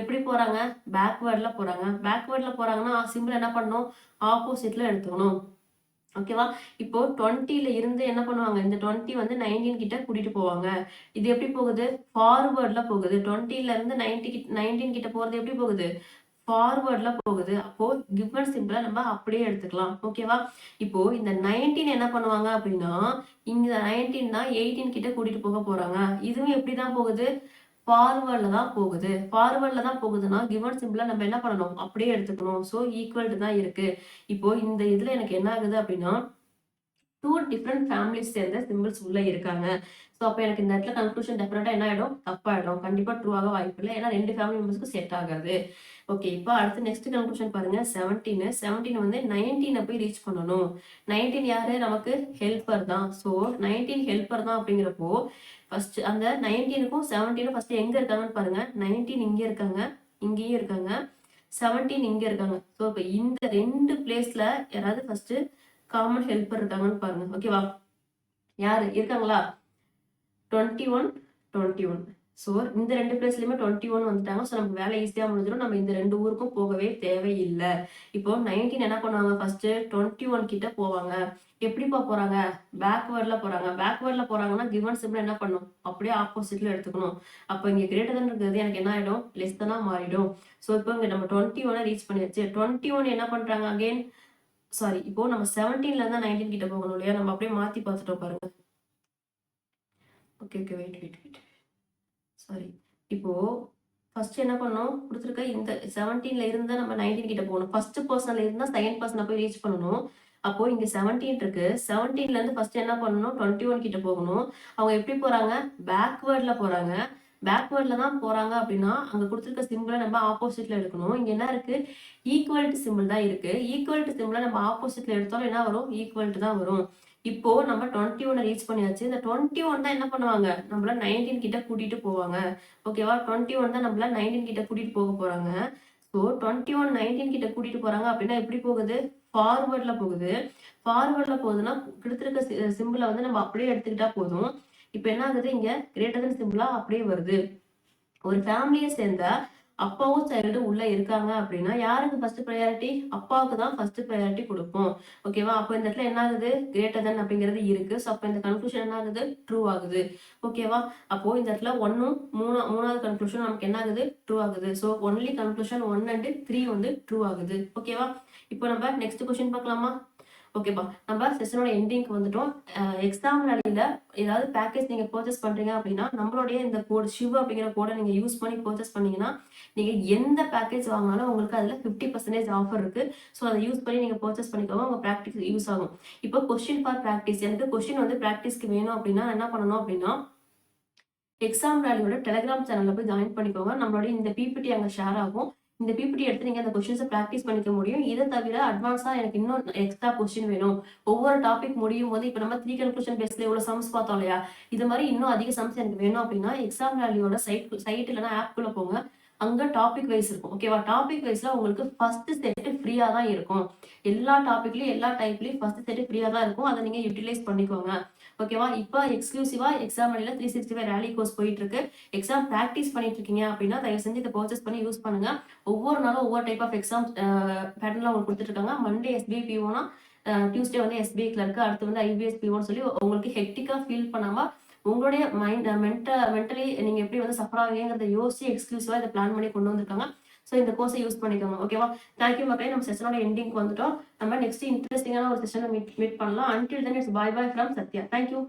எப்படி போறாங்க? பேக்வேர்ட்ல போறாங்க. பேக்வேர்ட்ல போறாங்கன்னா சிம்பிள் என்ன பண்ணணும்? ஆப்போசிட்ல எடுத்துக்கணும். ஓகேவா? இப்போ 20ல இருந்து என்ன பண்ணுவாங்க? இந்த 20 வந்து 19 கிட்ட கூட்டிட்டு போவாங்க. இது எப்படி போகுது? ஃபார்வர்ட்ல போகுது. 20ல இருந்து 19 கிட்ட போறது எப்படி போகுது? ஃபார்வர்ட்ல போகுது. அப்போ கிவன் சிம்பிளா நம்ம அப்படியே எடுத்துக்கலாம். ஓகேவா? இப்போ இந்த 19 என்ன பண்ணுவாங்க அப்படின்னா, இந்த 19 தான் 18 கிட்ட கூட்டிட்டு போக போறாங்க. இதுவும் எப்படிதான் போகுது? ஃபார்வர்ட்ல தான் போகுது. ஃபார்வர்ட்ல தான் போகுதுன்னா கிவன் சிம்பிள நம்ம என்ன பண்ணணும்? அப்படியே எடுத்துக்கணும். ஸோ ஈக்குவல் டு தான் இருக்கு. இப்போ இந்த இதுல எனக்கு என்ன ஆகுது அப்படின்னா, 2 டிஃபரெண்ட் ஃபேமிலிஸ் சேர்ந்த சிம்பிள்ஸ் உள்ள இருக்காங்க. ஸோ அப்ப எனக்கு இந்த இடத்துல கன்க்ளூஷன் டெஃபினட்டா என்ன ஆயிடும்? தப்பாயிடும். கண்டிப்பா ட்ரூ ஆக வாய்ப்பு இல்ல. ஏன்னா 2 ஃபேமிலி மெம்பர்ஸ்க்கும் செட் ஆகாது. ஓகே. இப்ப அடுத்து நெக்ஸ்ட் கன்க்ளூஷன் பாருங்க. 17 17 வந்து 19 போய் ரீச் பண்ணணும். 19 யாரு? நமக்கு ஹெல்ப்பர் தான். ஸோ 19 ஹெல்ப்பர் தான் அப்படிங்கிறப்போ, ஃபர்ஸ்ட் அந்த 19க்கும் 17ம் ஃபர்ஸ்ட் எங்க இருக்காங்கன்னு பாருங்க. 19 இங்க இருக்காங்க. இங்கேயும் இருக்காங்க. 17 இங்க இருக்காங்க. ஸோ இப்ப இந்த 2 பிளேஸ்ல யாராவது ஃபர்ஸ்ட் காமன் ஹெல்ப்பர் இருக்காங்கன்னு பாருங்க. ஓகேவா? யாரு இருக்காங்களா? 21 21. ஸோ இந்த 2 பிளேஸ்லயுமே 21 வந்துட்டாங்க. ஸோ நமக்கு வேலை ஈஸியா முடிஞ்சிடும். நம்ம இந்த 2 ஊருக்கும் போகவே தேவையில்லை. இப்போ 19 என்ன பண்ணுவாங்க? ஃபர்ஸ்ட் 21 கிட்ட போவாங்க. எப்படிப்பா போறாங்க? பேக்வேர்ட்ல போறாங்க. பேக்வேர்ட்ல போறாங்கன்னா கிவன் சிம்பிள் என்ன பண்ணும்? அப்படியே ஆப்போசிட்ல எடுத்துக்கணும். அப்போ இங்க கிரேட்டர் தன் இருக்கிறது எனக்கு என்ன ஆயிடும்? லெஸ் தானா மாறிடும். ஸோ இப்போ இங்க நம்ம 21 ரீச் பண்ணியாச்சு. 21 என்ன பண்றாங்க? அகைன் சாரி, இப்போ நம்ம 17ல இருந்தா 19 கிட்ட போகணும் இல்லையா? நம்ம அப்படியே மாத்தி பார்த்துட்டோம் பாருங்க. Okay wait sorry. இப்போ ஃபர்ஸ்ட் என்ன பண்ணோம்? கொடுத்துருக்க இந்த 17ல இருந்தா நம்ம 19 கிட்ட போகணும். ஃபர்ஸ்ட் பர்சன்ல இருந்தா செகண்ட் பர்சனை போய் ரீச் பண்ணணும். அப்போ இங்க 17 இருக்கு. 17ல இருந்து ஃபர்ஸ்ட் என்ன பண்ணணும்? 21 கிட்ட போகணும். அவங்க எப்படி போறாங்க? பேக்வேர்ட்ல போறாங்க. பேக்வேர்ட்ல தான் போறாங்க அப்படின்னா அங்க கொடுத்துருக்க சிம்பிளை நம்ம ஆப்போசிட்ல எடுக்கணும். இங்க என்ன இருக்கு? ஈக்குவல்ட்டு சிம்பிள் தான் இருக்கு. ஈக்குவல்ட்டு சிம்பிளை நம்ம ஆப்போசிட்ல எடுத்தாலும் என்ன வரும்? ஈக்குவல்ட்டு தான் வரும். இப்போ நம்ம 21 ரீச் பண்ணியாச்சு. இந்த 21 தான் என்ன பண்ணுவாங்க? நம்மள 19 கிட்ட கூட்டிட்டு போவாங்க. ஓகேவா? 21 தான் நம்மள 19 கிட்ட கூட்டிட்டு போக போறாங்க. ஸோ 21 19 கிட்ட கூட்டிட்டு போறாங்க அப்படின்னா எப்படி போகுது? ஃபார்வர்ட்ல போகுது. ஃபார்வர்ட்ல போகுதுன்னா கொடுத்துருக்க சிம்பிளை வந்து நம்ம அப்படியே எடுத்துக்கிட்டா போதும். இப்போ என்ன ஆகுது? இங்க கிரேட்டர் தன் சிம்பிளா அப்படியே வருது. ஒரு ஃபேமிலியை சேர்ந்த அப்பாவும் சைல்டு உள்ள இருக்காங்க அப்படின்னா யாருக்கு ஃபர்ஸ்ட் ப்ரையாரிட்டி? அப்பாவுக்கு தான் ஃபர்ஸ்ட் ப்ரையாரிட்டி கொடுப்போம். ஓகேவா? அப்போ இந்த இடத்துல என்ன ஆகுது? கிரேட்டர் தன் அப்படிங்கிறது இருக்கு. ஸோ அப்போ இந்த கன்க்ளூஷன் என்ன ஆகுது? ட்ரூ ஆகுது. ஓகேவா? அப்போ இந்த இடத்துல 1ம் மூணாவது கன்க்ளூஷன் நமக்கு என்ன ஆகுது? ட்ரூ ஆகுது. ஸோ ஒன்லி கன்க்ளூஷன் 1 and 3 வந்து ட்ரூ ஆகுது. ஓகேவா? இப்போ நம்ம நெக்ஸ்ட் கொஸ்டின் பார்க்கலாமா? ஓகேப்பா, நம்ம செஷனோட எண்டிங்க்கு வந்துட்டோம். எக்ஸாம் வேலையில ஏதாவது பேக்கேஜ் நீங்க பர்ச்சேஸ் பண்றீங்க அப்படின்னா நம்மளுடைய இந்த கோட் ஷிவ் அப்படிங்கிற கோடை நீங்க யூஸ் பண்ணி பர்ச்சேஸ் பண்ணீங்கன்னா நீங்க எந்த பேக்கேஜ் வாங்கினாலும் உங்களுக்கு அதுல 50% ஆஃபர் இருக்கு. ஸோ அதை யூஸ் பண்ணி நீங்க பர்ச்சேஸ் பண்ணிக்கோங்க. உங்க ப்ராக்டிஸ் யூஸ் ஆகும். இப்போ கொஸ்டின் ஃபார் ப்ராக்டிஸ், எனக்கு கொஸ்டின் வந்து ப்ராக்டிஸ்க்கு வேணும் அப்படின்னா என்ன பண்ணணும் அப்படின்னா எக்ஸாம் வேலையோட டெலிகிராம் சேனல்ல போய் ஜாயின் பண்ணிக்கோங்க. நம்மளுடைய இந்த பிபிடி அங்க ஷேர் ஆகும். இந்த பிபிடி எடுத்து நீங்க அந்த கொஸ்டின்ஸை ப்ராக்டிஸ் பண்ணிக்க முடியும். இதை தவிர அட்வான்ஸா எனக்கு இன்னும் எக்ஸ்ட்ரா கொஸ்டின் வேணும். ஒவ்வொரு டாபிக் முடியும் போது இப்போ நம்ம 3 கன்க்ளூஷன் பேஸ்ல எவ்வளவு சம்ஸ் பார்த்தோம் இல்லையா? இது மாதிரி இன்னும் அதிக சம்ஸ் எனக்கு வேணும் அப்படின்னா எக்ஸாம் வேலையோட சைட் இல்லைன்னா ஆப்குள்ள போங்க. அங்க டாபிக் வைஸ் இருக்கும். ஓகேவா? டாபிக் வைஸ்ல உங்களுக்கு ஃபர்ஸ்ட் செட் ஃப்ரீயா தான் இருக்கும். எல்லா டாபிக்லயும் எல்லா டைப்லயும் ஃபர்ஸ்ட் செட் ஃப்ரீயா தான் இருக்கும். அதை நீங்க யூட்டிலைஸ் பண்ணிக்கோங்க. ஓகேவா? இப்போ எக்ஸ்க்ளூசிவா எக்ஸாம் வழியில 365 ரேலி கோர்ஸ் போயிட்டு இருக்கு. எக்ஸாம் ப்ராக்டிஸ் பண்ணிட்டு இருக்கீங்க அப்படின்னா தயவு செஞ்சு இதை பர்ச்சேஸ் பண்ணி யூஸ் பண்ணுங்க. ஒவ்வொரு நாளும் ஒவ்வொரு டைப் ஆஃப் எக்ஸாம் பேட்டர்ன்ல உங்களுக்கு கொடுத்துட்டு இருக்காங்க. மண்டே எஸ்பிஐ பிஓனா, டியூஸ்டே வந்து எஸ்பிஐ கிளர்க்கு, அடுத்து வந்து ஐபிஎஸ் பிஓன்னு சொல்லி உங்களுக்கு ஹெக்டிக்கா ஃபீல் பண்ணாம உங்களுடைய மென்டலி நீங்க எப்படி வந்து சஃபர் ஆவீங்கிறத யோசிச்சு எக்ஸ்க்ளூசிவா இதை பிளான் பண்ணி கொண்டு வந்திருக்காங்க. ஸோ இந்த கோர்ஸை யூஸ் பண்ணிக்கோங்க. ஓகேவா? தேங்க்யூ மக்களே. நம்ம செஷனோட எண்டிங்க்கு வந்துட்டோம். நம்ம நெக்ஸ்ட் இன்ட்ரெஸ்டிங்கான ஒரு செஷனை மீட் பண்ணலாம். Until then it's by by from Sathya. Thank you.